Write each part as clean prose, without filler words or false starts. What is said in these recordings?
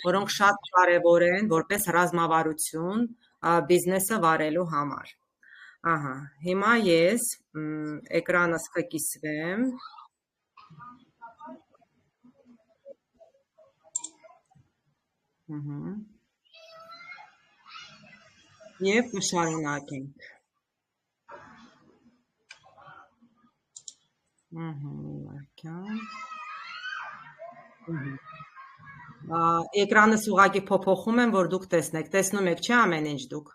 որոնք շատ կարևոր են որպես ռազմավարություն բիզնեսը վարելու համար։ Ահա, հիմա ես էկրանս կկիսվեմ։ Եվ կշարունակենք։ Էկրանս ուղղակի փոփոխում եմ, որ դուք տեսնեք։ Տեսնում եք, չէ՞ ամեն ինչ դուք։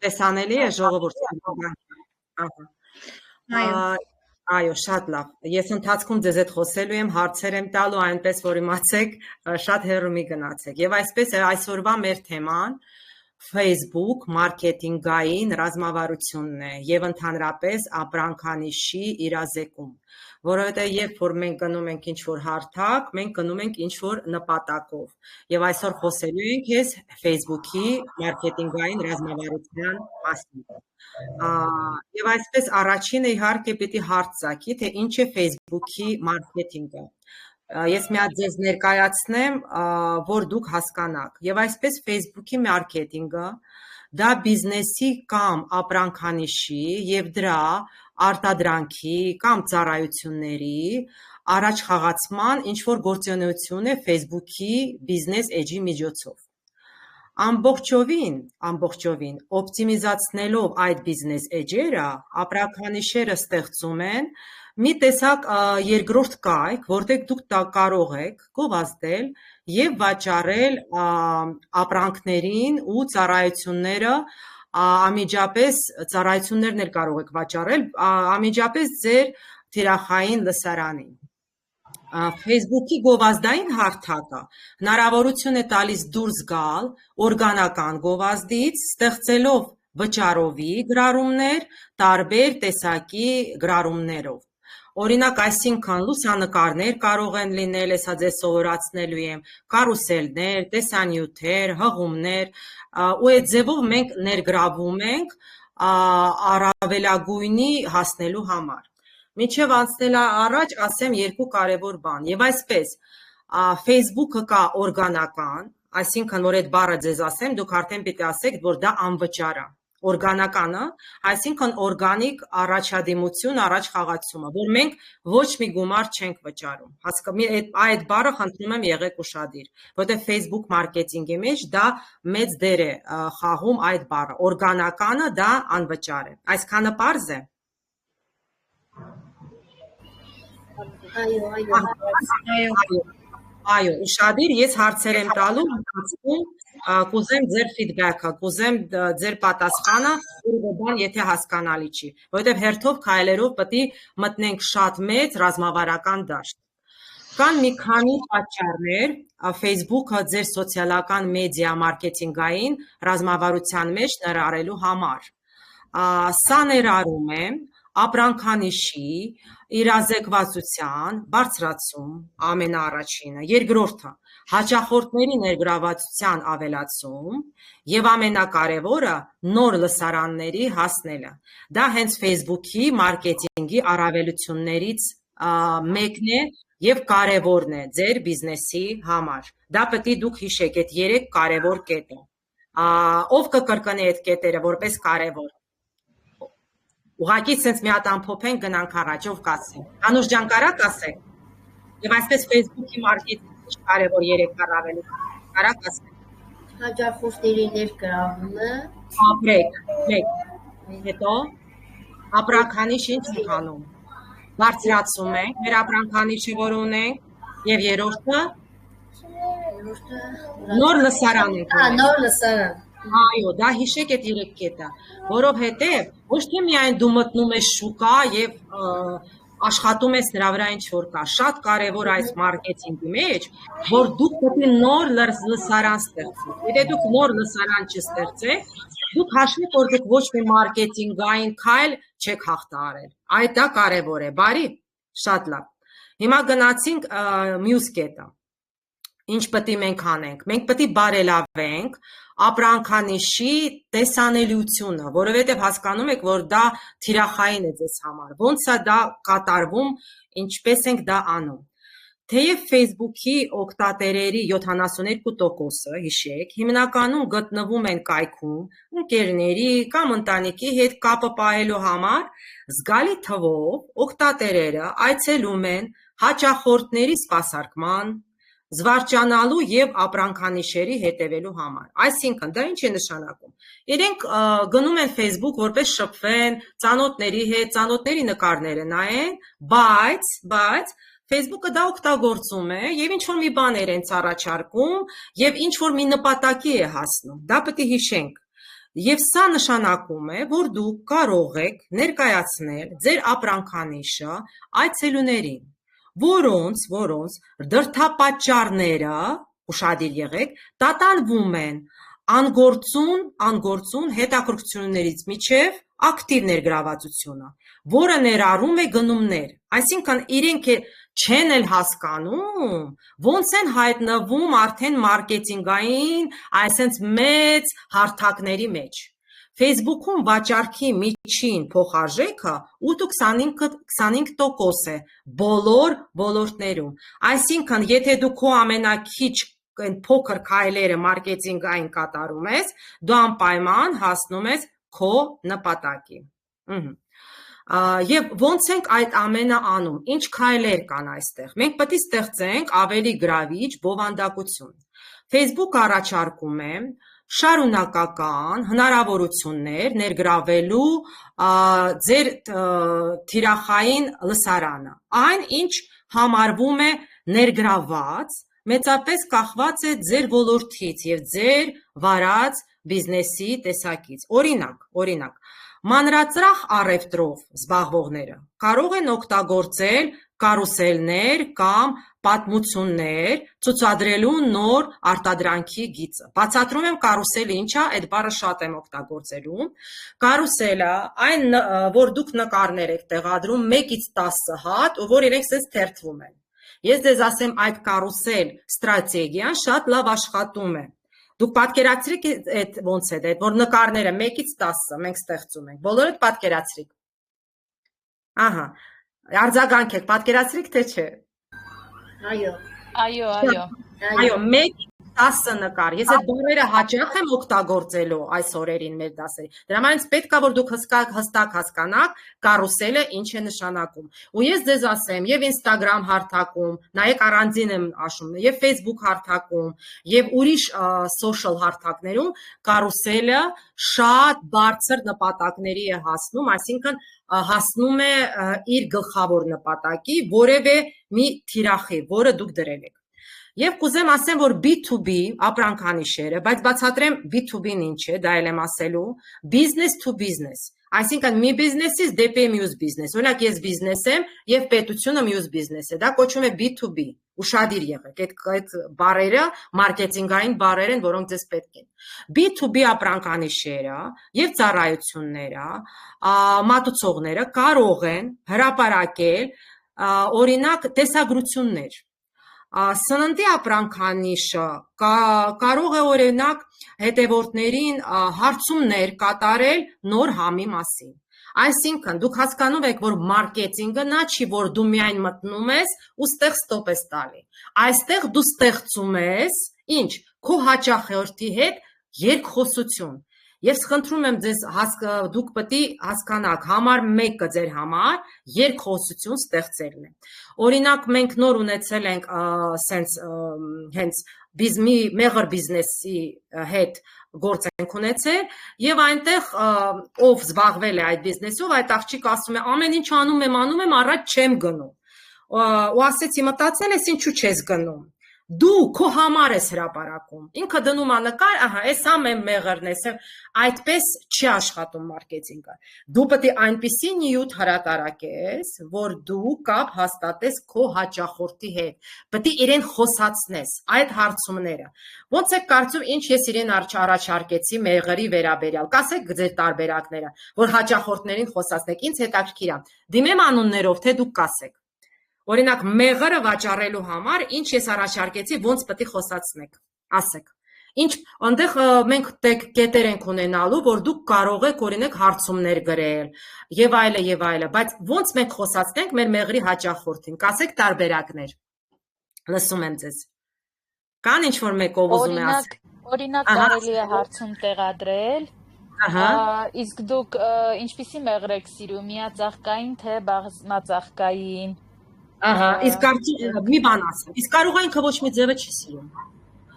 Տեսանելի է ժողովուրդ։ Այո, շատ լավ։ Ես ընթացքում ձեզ հետ խոսելու եմ, հարցեր եմ տալու, այնպես որ իմացեք, շատ հեռու մի գնացեք։ Եվ այսպես է այսօրվա մեր թեման Facebook մարքեթինգային ռազմավարությունն է եւ ընդհանրապես ապրանքանիշի իրազեկում, որովհետեւ երբ որ մենք գնում ենք ինչ-որ հարթակ, մենք գնում ենք ինչ-որ նպատակով եւ այսօր խոսելու ենք ես Facebook-ի մարքեթինգային ռազմավարության մասին։ Եվ այսպես առաջինը իհարկե պիտի հարց ծագի, թե ինչ է Facebook-ի մարքեթինգը։ Ես մի հատ ձեզ ներկայացնեմ, որ դուք հասկանաք։ Եվ այսպես Facebook-ի մարքեթինգը դա բիզնեսի կամ ապրանքանիշի եւ դրա արտադրանքի կամ ծառայությունների առաջխաղացման ինչ-որ գործունեություն է Facebook-ի բիզնես էջի միջոցով։ Ամբողջովին օպտիմիզացնելով այդ բիզնես էջերը, ապրանքանիշերը ստեղծում են մի տեսակ երկրորդ կայք, որտեղ դուք կարող եք գովազդել եւ վաճառել ապրանքներին ու ծառայությունները անմիջապես ծառայություններն էլ կարող եք վաճառել անմիջապես ձեր թիրախային լսարանին։ Facebook-ի գովազդային հարթակը հնարավորություն է տալիս դուրս գալ օրգանական գովազդից, ստեղծելով վճարովի գրառումներ տարբեր տեսակի գրառումներով։ Օրինակ, այսինքն լուսանկարներ կարող են լինել, հեսա ձեզ սովորացնելու եմ, կարուսելներ, տեսանյութեր, հղումներ, ու այդ ձևով մենք ներգրավում ենք առավելագույնի հասնելու համար։ Մինչև անցնել առաջ, ասեմ երկու կարևոր բան։ Եվ այսպես, Facebook-ը կա օրգանական, այսինքն, որ այդ բառը ձեզ ասեմ, դուք արդեն պիտի ասեք, որ դա անվճար է։ Օրգանականը, այսինքն օրգանիկ առաջադիմություն, առաջխաղացումը, որ մենք ոչ մի գումար չենք վճարում։ Այդ բառը խնդրում եմ եղեք ուշադիր, որտեղ Facebook մարքեթինգի մեջ դա մեծ դեր է խաղում այդ բառը։ Օրգանականը դա անվճար է։ Այսքանը պարզ է։ Այո, ուշադիր, ես հարցեր եմ տալու, ընթացքում կուզեմ ձեր ֆիդբեքը, կուզեմ ձեր պատասխանը, բան եթե հասկանալի չի, որովհետև հերթով քայլերով պետք է մտնենք շատ մեծ ռազմավարական դաշտ։ Կան մի քանի պատճառներ Facebook-ը ձեր սոցիալական մեդիա մարքեթինգային ռազմավարության մեջ ներառելու համար։ Սա ներառում է ապրանքանիշի իրազեկվածության բարձրացում ամենաառաջինը, երկրորդը հաճախորդների ներգրավվածության ավելացում եւ ամենակարևորը նոր լսարանների հասնելը։ Դա հենց Facebook-ի մարքեթինգի առավելություններից մեկն է եւ կարևորն է ձեր բիզնեսի համար։ Դա պետք է դուք հիշեք այդ 3 կարևոր կետը։ Ով կկրկնի այդ կետերը որպես կարևոր։ Ուղղակի sense մի հատ ամփոփենք գնանք առաջ, ով կասի։ Անուշ ջան, կարա՞ք ասեք։ Եվ այսպես Facebook-ի մարքեթինգի կարևոր 3 առավելություն։ Կարա՞ք ասեք։ Հաճախորդների ներգրավումը, ապրեք, հետո ապրանքանիշ ինչ ենք անում։ Բարձրացում ենք մեր ապրանքանիշը, որ ունենք, եւ երրորդը նոր լսարան ենք։ նոր լսարան։ Այո, դա հիշեք այդ 3 կետը, որովհետև ոչ թե միայն դու մտնում ես շուկա եւ աշխատում ես նրա վրա ինչ որ կա, շատ կարևոր այս մարքեթինգի մեջ, որ դուք պետք է նոր լսարան ստեղծեք։ Եթե դուք նոր լսարան չստեղծեք, դուք հաշվի որ դուք ոչ մի մարքեթինգային քայլ չեք հաղթահարել։ Այդ դա կարևոր է, բարի, շատ լավ։ Հիմա գնացինք մյուս կետը։ Ինչ պետք է մենք անենք։ Մենք պետք է բարելավենք ապրանքանիշի տեսանելիությունը, որովհետև հասկանում եք, որ դա թիրախային է ձեզ համար։ Ոնց է դա կատարվում, ինչպես ենք դա անում։ Թեև Facebook-ի օգտատերերի 72%-ը, հիշեք, հիմնականում գտնվում են կայքում, ընկերների կամ ընտանիքի հետ կապը պահելու համար, զգալի թվով օգտատերերը այցելում են հաճախորդների սպասարկման, զվարճանալու և ապրանքանիշերի հետևելու համար։ Այսինքն, դա ինչ է նշանակում։ Իրենք գնում են Facebook, որպես շփվեն ծանոթների հետ, ծանոթների նկարները նայեն, բայց Facebook-ը դա օգտագործում է և ինչ-որ մի բաներ են առաջարկում և ինչ-որ մի նպատակի է հասնում։ Դա պետք է հիշենք։ Եվ սա նշանակում է, որ դուք կարող եք ներկայացնել ձեր ապրանքանիշը այցելուներին, որոնց դրդապատճառները, ուշադիր եղեք, տատանվում են անգործուն հետաքրքրություններից մինչև ակտիվ ներգրավվածությունը, որը ներառում է գնումներ։ Այսինքն իրենք չեն էլ հասկանում, ոնց են հայտնվում արդեն մարքեթինգային, այսենց մեծ հարթակների մեջ։ Facebook-ում վաճառքի միջին փոխարժեքը 8.25% է բոլոր ոլորտներում։ Այսինքն, եթե դու քո ամենաքիչ փոքր քայլերը մարքեթինգային կատարում ես, դու անպայման հասնում ես քո նպատակի։ Եվ ոնց ենք այդ ամենը անում, ինչ քայլեր կան այստեղ։ Մենք պետք է ստեղծենք ավելի գրավիչ բովանդակություն։ Facebook-ը առաջարկում է շարունակական հնարավորություններ ներգրավելու ձեր թիրախային լսարանը։ Այն, ինչ համարվում է ներգրավված, մեծապես կախված է ձեր ոլորտից և ձեր վարած բիզնեսի տեսակից։ Օրինակ, մանրածրախ առևտրով զբաղվողները կարող են օգտագործել կարուսելներ կամ պատմություններ ցուցադրելու նոր արտադրանքի գիծը։ Բացատրում եմ կարուսելը ինչ է, այդ բառը շատ եմ օգտագործելու։ Կարուսելը այն, որ դուք նկարներ եք տեղադրում 1-ից 10 հատ, որ իրենք սենց թերթվում են։ Ես ձեզ ասեմ, այդ կարուսել ստրատեգիան շատ լավ աշխատում է։ Դուք պատկերացրիք այդ ոնց է, որ նկարները 1-ից 10 մենք ստեղծում ենք։ Բոլորդ պատկերացրիք։ Ահա, արձագանք եք, պատկերացրիք թե չէ։ Այո, 1-10 նկար։ Ես այդ բառերը հաճախ եմ օգտագործելու այս օրերին մեր դասերի։ Դրա համար պետք է որ դուք հստակ հասկանաք կարուսելը ինչ է նշանակում։ Ու ես ձեզ ասեմ, եւ Instagram հարթակում, նայեք առանձին եմ ասում, եւ Facebook հարթակում, եւ ուրիշ social հարթակներում կարուսելը շատ բարձր նպատակների է հասնում, այսինքն հասնում է իր գլխավոր նպատակի, որևէ մի թիրախի, որը դուք դրել եք։ Եվ կուզեմ ասեմ, որ B2B ապրանքանիշերը, բայց բացատրեմ B2B-ն ինչ է, դա էլ եմ ասելու, business to business, այսինքն մի բիզնեսից դեպի մյուս բիզնես, օրինակ ես բիզնես եմ և պետությունը մյուս բիզնես է, դա կոչվում է B2B, ուշադիր եղեք, այդ բառերը մարքեթինգային բառեր են, որոնք ձեզ պետք են։ B2B ապրանքանիշերը և ծառայությունները, մատուցողները կարող են հրապարակել, օրինակ, տեսագրություններ։ Սննդի ապրանքանիշը կարող է օրինակ հետևորդներին հարցումներ կատարել նոր համի մասին։ Այսինքն դուք հասկանում եք, որ մարքեթինգը նա չի, որ դու միայն մտնում ես ու ստեղ ստոպ ես տալի։ Այստեղ դու ստեղծում ես, ինչ, քո հաճախորդի հետ երկխոսություն։ Ես խնդրում եմ ձեզ, դուք պետք է հասկանաք, համար 1-ը ձեր համար երկխոսություն ստեղծելն է։ Օրինակ, մենք նոր ունեցել ենք հենց մի մեղր բիզնեսի հետ գործ ենք ունեցել և այնտեղ ով զբաղվել է այդ բիզնեսով, այդ աղջիկը ասում է ամեն ինչ անում եմ, առաջ չեմ գնում։ Ու ասեցի մտածել ես ինչու չես գնում։ Դու քո համար ես հրապարակում, ինքը դնում է նկար, ահա, այս ամեն մեղրն ես, այդպես չի աշխատում մարքեթինգը։ Դու պետք է այնպիսի նյութ հրատարակես, որ դու կապ հաստատես քո հաճախորդի հետ, պետք է իրեն խոսացնես, այդ հարցումները։ Ոնց եք կարծում, ինչ ես իրեն առաջարկեցի մեղրի վերաբերյալ, կասեք ձեր տարբերակները, որ հաճախորդներին խոսացնեք, ինձ հետաքրքիր է, դիմեմ անուններով, թե դուք կասեք։ Օրինակ, մեղրը վաճառելու համար, ինչ ես առաջարկեցի, ոնց պետք է խոսացնեք, ասեք։ Ինչ, այնտեղ մենք կետեր ենք ունենալու, որ դուք կարող եք օրինակ հարցումներ գրել, եւ այլը, բայց ոնց մենք խոսացնենք մեր մեղրի հաճախորդին, կասեք տարբերակներ։ Լսում եմ ձեզ։ Կան ինչ-որ մեկով ուզում է ասել։ Օրինակ կարելի է հարցում տեղադրել, իսկ դուք ինչպիսի մեղր եք սիրում, միածաղկային թե բազմածաղկային։ Իսկ մի բան ասեմ, իսկ կարող է ինքը ոչ մի ձևը չի սիրում։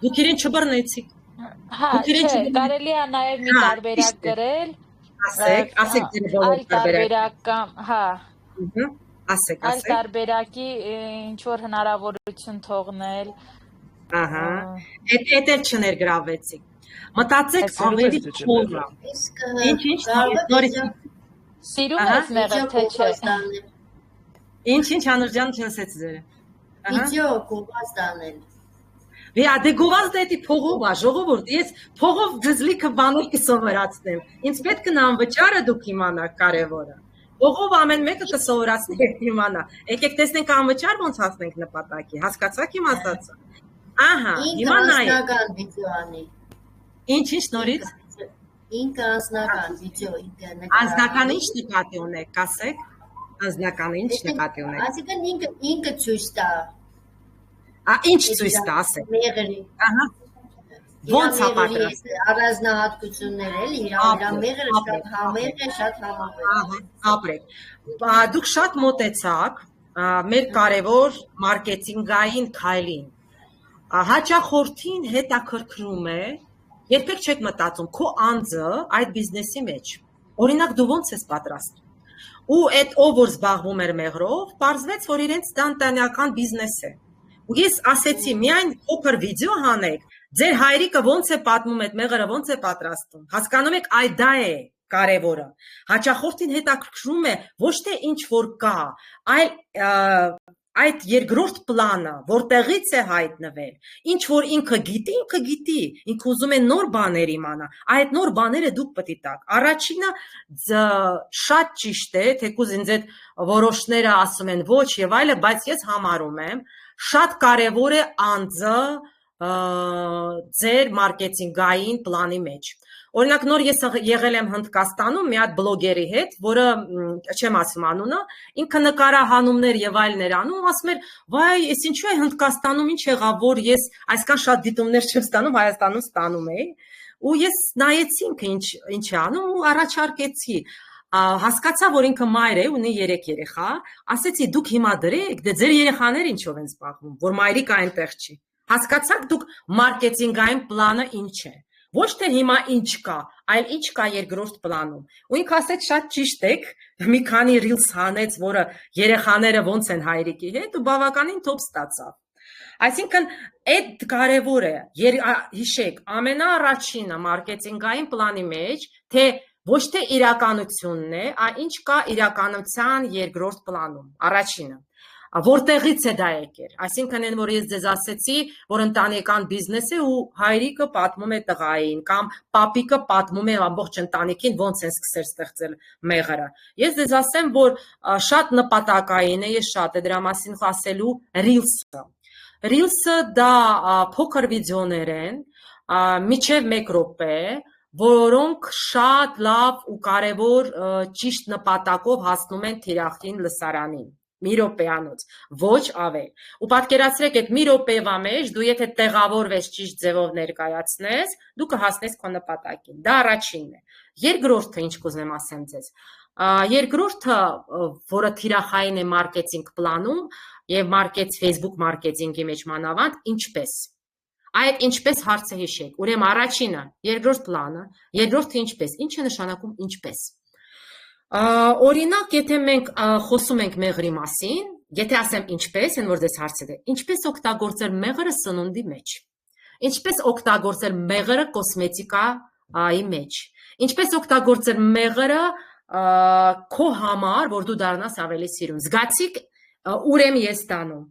Դուք իրեն չբռնեցիք։ Չէ, կարելի է նաև մի տարբերակ գրել։ Ասեք ձեր բոլոր տարբերական, ասեք։ Այլ տարբերակի ինչ-որ հնարավորություն թողնել։ Էդ էլ չներգրավեցիք։ Մտածեք ավելի խորը։ Ինչ Սիրում ես մեղր, թե չէ։ Ինչ Անուշ չլսեց ձերը։ Վիդեո գովազդ անել։ Դե գովազդը էդի փողով է, ժողովուրդ, ես փողով ձեզ լիքը բաներ կսովորացնեմ։ Ինձ պետք է անվճարը դուք իմանաք կարևորը։ Փողով ամեն մեկը կսովորացնի եւ իմանա։ Եկեք տեսնենք անվճար ոնց հասնենք նպատակի։ Հասկացաք իմ ասածը։ Հիմա նայեք։ Անձնական վիդեո անի։ Ինչ նորից։ Ինքը անձնական վիդեո Անձնական ինչ նկատի ունեք, ասեք։ Անձնական ինչ նկատի ունեք։ Այսինքն ինքը ցույց տա։ Ինչ ցույց տա, ասեք։ Մեղրի։ Ոնց է պատրաստ։ Առանձնահատկություններ էլ իր մեղրը շատ համեղ է, շատ համավետ։ Ապրեք։ Դուք շատ մոտեցաք մեր կարևոր մարքեթինգային քայլին։ Հաճախորդին հետաքրքրում է, երբեք չեք մտածում քո անձը այդ բիզնեսի մեջ։ Օրինակ դու ոնց ես պատրաստ։ Ու այդ ով որ զբաղվում էր մեղրով, պարզվեց, որ իրենց դա ընտանեկան բիզնես է։ Ու ես ասեցի, միայն փոքր վիդեո հանեք, ձեր հայրիկը ոնց է պատմում այդ մեղրը, ոնց է պատրաստում։ Հասկանում եք, այդ դա է կարևորը։ Հաճախորդին հետաքրքրում է ոչ թե ինչ որ կա, այլ այդ երկրորդ պլանը, որտեղից է հայտնվել, ինչ որ ինքը գիտի, ինքը ուզում է նոր բաներ իմանա, այդ նոր բաները դուք պետք է տաք։ Առաջինը շատ ճիշտ է, թեկուզ ինձ այդ որոշները ասում են ոչ եւ այլը, բայց ես համարում եմ, շատ կարեւոր է անձը ձեր մարքեթինգային պլանի մեջ։ Օրինակ նոր ես եղել եմ Հնդկաստանում մի հատ բլոգերի հետ, որը չեմ ասում անունը, ինքը նկարահանումներ եւ այլներ անում, ասում էր, վայ, ես ինչու է Հնդկաստանում ինչ եղավ, որ ես այսքան շատ դիտումներ չեմ ստանում, Հայաստանում ստանում էի, ու ես նայեցի ինքը ինչ է անում ու առաջարկեցի, հասկացա, որ ինքը մայր է, ունի 3 երեխա, ասեցի դուք հիմա դրեք, դե ձեր երեխաները ինչով են զբաղվում, որ մայրիկը այնտեղ չի։ Հասկացաք դուք մարքեթինգային պլանը ինչ է։ Ոչ թե հիմա ինչ կա, այլ ինչ կա երկրորդ պլանում։ Ու ինքը ասեց շատ ճիշտ եք, մի քանի ռիլս հանեց, որը երեխաները ոնց են հայրիկի հետ ու բավականին թոփ ստացավ։ Այսինքն այդ կարևոր է, հիշեք, ամենաառաջինը մարքեթինգային պլանի մեջ, թե ոչ թե իրականությունն է, այլ ինչ կա իրականության երկրորդ պլանում, առաջինը։ Որտեղից է դա եկել, այսինքն այն որ ես ձեզ ասեցի, որ ընտանեկան բիզնես է ու հայրիկը պատմում է տղային կամ պապիկը պատմում է ամբողջ ընտանիքին ոնց են սկսել ստեղծել մեղրը։ Ես ձեզ ասեմ, որ շատ նպատակային է, ես շատ է դրա մասին ասելու ռիլսը։ Ռիլսը դա փոքր վիդեոներ են, միջև 1 րոպե, որոնք շատ լավ ու կարևոր ճիշտ նպատակով հասնում են թիրախին լսարանին։ Մի րոպեանոց, ոչ ավել։ Ու պատկերացրեք, այդ մի րոպեվա մեջ դու եթե տեղավորվես ճիշտ ձևով ներկայացնես, դու կհասնես քո նպատակին։ Դա առաջինն է։ Երկրորդը ինչ կուզեմ ասեմ ձեզ։ Երկրորդը, որը թիրախային է մարքեթինգ պլանում եւ Facebook մարքեթինգի մեջ մանավանդ, ինչպես։ Այդ ինչպես հարցը հիշեք։ Ուրեմն առաջինը, երկրորդ պլանը, երկրորդը ինչպես։ Ինչ է նշանակում ինչպես։ Օրինակ, եթե մենք խոսում ենք մեղրի մասին, եթե ասեմ ինչպես, այն որ դες հարցը ինչպես օգտագործել մեղրը սնունդի մեջ, ինչպես օգտագործել մեղրը կոսմետիկայի մեջ, ինչպես օգտագործել մեղրը քո համար, որ դու դառնաս ավելի սիրուն, զգացիք ուր եմ ես տանում,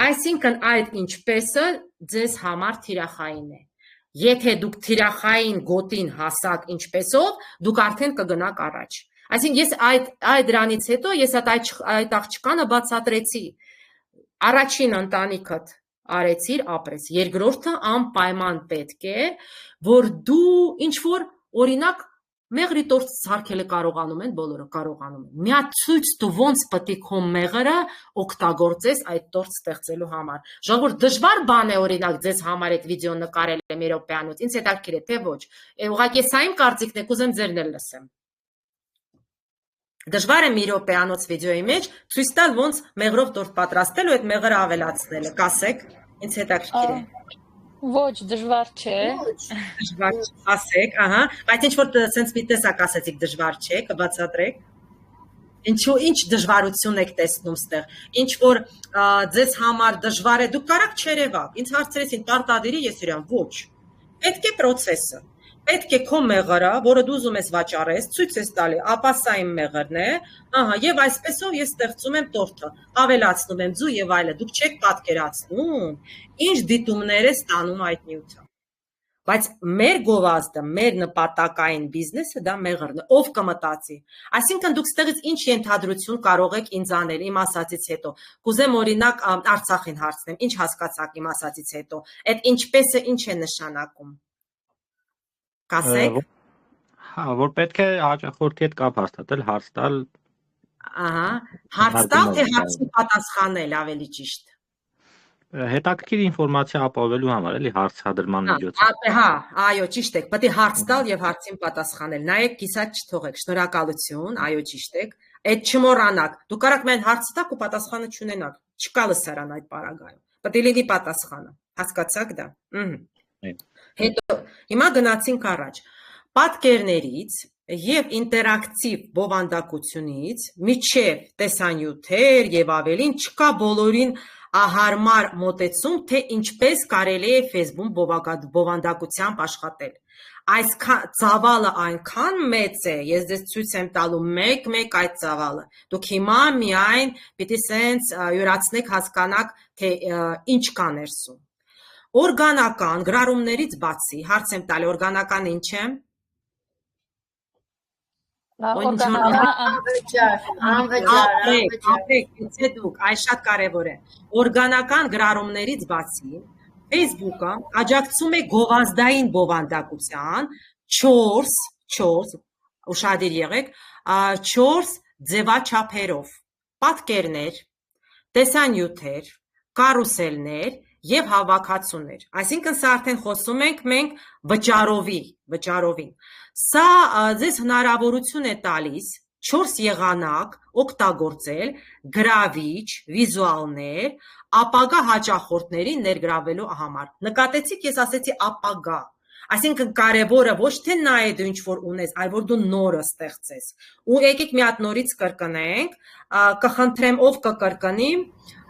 այսինքն այդ ինչպեսը ձեզ համար թիրախային է, եթե դուք թիրախային գոտին հասաք ինչպեսով, դուք արդեն կգնաք առաջ, այսինքն ես այդ դրանից հետո ես այդ աղջկանը բացատրեցի, առաջին ընտանիքդ արեցիր, ապրես, երկրորդը անպայման պետք է, որ դու ինչ որ օրինակ Մեղրի տորտ սարքելը կարողանում են, բոլորը կարողանում են։ Մի հատ ցույց տու ոնց պետք է քո մեղրը օգտագործես այդ տորտ ստեղծելու համար։ Ժողովուրդ դժվար բան է օրինակ ձեզ համար այդ վիդեոն նկարել եմ երոպեանոց։ Ինձ հետաքրքիր է թե ոչ։ Ուղղակի սա իմ կարծիքն է, կուզեմ ձերն էլ լսեմ։ Դժվար է մի րոպեանոց վիդեոյի մեջ ցույց տալ ոնց մեղրով տորտ պատրաստել ու այդ մեղրը ավելացնելը։ Կասեք, ինձ հետաքրքիր է։ Ոչ, դժվար չէ։ Դժվար ասեք, ահա, բայց ինչ որ sense մի տեսակ ասեցիք դժվար չէ, կբացատրեք։ Ինչու ինչ դժվարություն եք տեսնում ստեղ։ Ինչ որ ձեզ համար դժվար է, դուք կարաք չերևակ։ Ինձ հարցրեցին պարտադիր ես իրան, ոչ։ Պետք է process-ը։ Պետք է քո մեղրը, որը դու ուզում ես վաճառես, ցույց ես տալի, ապա սա իմ մեղրն է, ահա, եւ այսպեսով ես ստեղծում եմ տորտը, ավելացնում եմ ձու եւ այլը, դուք չեք պատկերացնում, ինչ դիտումներ է ստանում այդ նյութը։ Բայց մեր գովազդը, մեր նպատակային բիզնեսը դա մեղրն է, ով կմտածի։ Այսինքն դուք ստեղից ինչ ենթադրություն կարող եք ինձ անել իմ ասացից հետո։ Կուզեմ օրինակ Արցախին հարցնեմ, ինչ հասկացաք իմ ասացից հետո։ Այդ ինչպես է, ինչ է նշանակում։ Կասեք։ Հա, որ պետք է հաճախորդի հետ կապ հաստատել, հարց տալ։ Ահա, հարց տալ թե հարցին պատասխանել ավելի ճիշտ։ Հետաքրքիր ինֆորմացիա ապահովելու համար, էլի հարցադրման միջոցով։ Հա, այո, ճիշտ եք, պետք է հարց տալ եւ հարցին պատասխանել։ Նայեք, կիսատ չթողեք, շնորհակալություն, այո, ճիշտ եք։ Այդ չմոռանաք։ Դուք կարաք միայն հարց տաք ու պատասխանը չունենաք։ Չկա լսարան այդ պարագայում։ Պետք է լինի պատասխանը։ Հասկացաք դա։ Հետո հիմա գնացինք առաջ։ Պատկերներից եւ ինտերակտիվ բովանդակությունից միջև տեսանյութեր եւ ավելին չկա բոլորին հարմար մոտեցում, թե ինչպես կարելի է Facebook բովանդակությամբ աշխատել։ Այսքան ծավալը այնքան մեծ է, ես ձեզ ցույց եմ տալու մեկ այդ ծավալը։ Դուք հիմա միայն պիտի սենց յուրացնեք, հասկանաք, թե ինչ կա ներսում։ Օրգանական գրառումներից բացի, հարց եմ տալի, օրգանական ինչ է։ Դուք, այս շատ կարևոր է։ Օրգանական գրառումներից բացի, Facebook-ը աջակցում է գովազդային բովանդակության 4, ուշադիր եղեք, 4 ձևաչափերով՝ պատկերներ, տեսանյութեր, կարուսելներ եւ հավաքածուներ։ Այսինքն սա արդեն խոսում ենք մենք վճարովի։ Սա ձեզ հնարավորություն է տալիս 4 եղանակ օգտագործել գրավիչ վիզուալներ ապագա հաճախորդներին ներգրավելու համար։ Նկատեցիք, ես ասեցի ապագա։ Այսինքն կարևորը ոչ թե նա է դու ինչ որ ունես, այլ որ դու նորը ստեղծես։ Ու եկեք մի հատ նորից կրկնենք, կխնդրեմ ով կկրկնի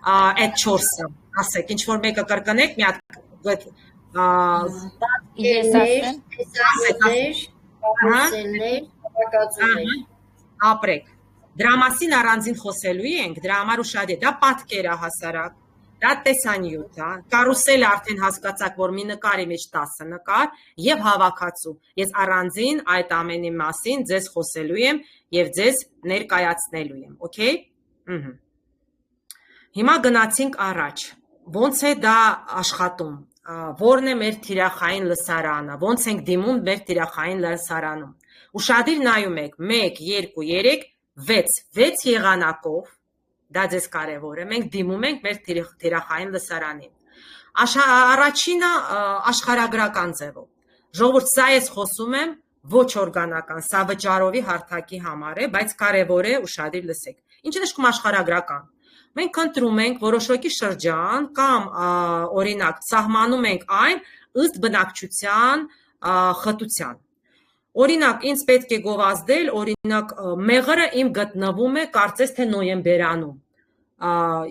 այդ 4-ը։ Ասեք, ինչ որ մեկը կրկնեք, մի հատ ապրեք։ Դրա մասին առանձին խոսելու ենք, դրա համար ուշադիր է, դա պատկեր է հասարակ, դա տեսանյութ է, կարուսելը արդեն հասկացաք, որ մի նկարի մեջ 10 նկար եւ հավաքածու։ Ես առանձին այդ ամենի մասին ձեզ խոսելու եմ եւ ձեզ ներկայացնելու եմ, օքեյ։ Հիմա գնացինք առաջ։ Ոնց է դա աշխատում։ Որն է մեր թիրախային լսարանը, ոնց ենք դիմում մեր թիրախային լսարանում։ Ուշադիր նայում եք 1, 2, 3, 6 եղանակով, դա ձեզ կարևոր է, մենք դիմում ենք մեր թիրախային լսարանին։ Առաջինը աշխարհագրական ձևով։ Ժողովուրդ, սա ես խոսում եմ ոչ օրգանական, սա վճարովի հարթակի համար է, բայց կարևոր է ուշադիր լսեք։ Ինչ է նշանակում աշխարհագրական։ Մենք ընտրում ենք որոշակի շրջան կամ օրինակ սահմանում ենք այն ըստ բնակչության խտության։ Օրինակ ինձ պետք է գովազդել, օրինակ մեղրը իմ գտնվում է կարծես թե նոյեմբերանում։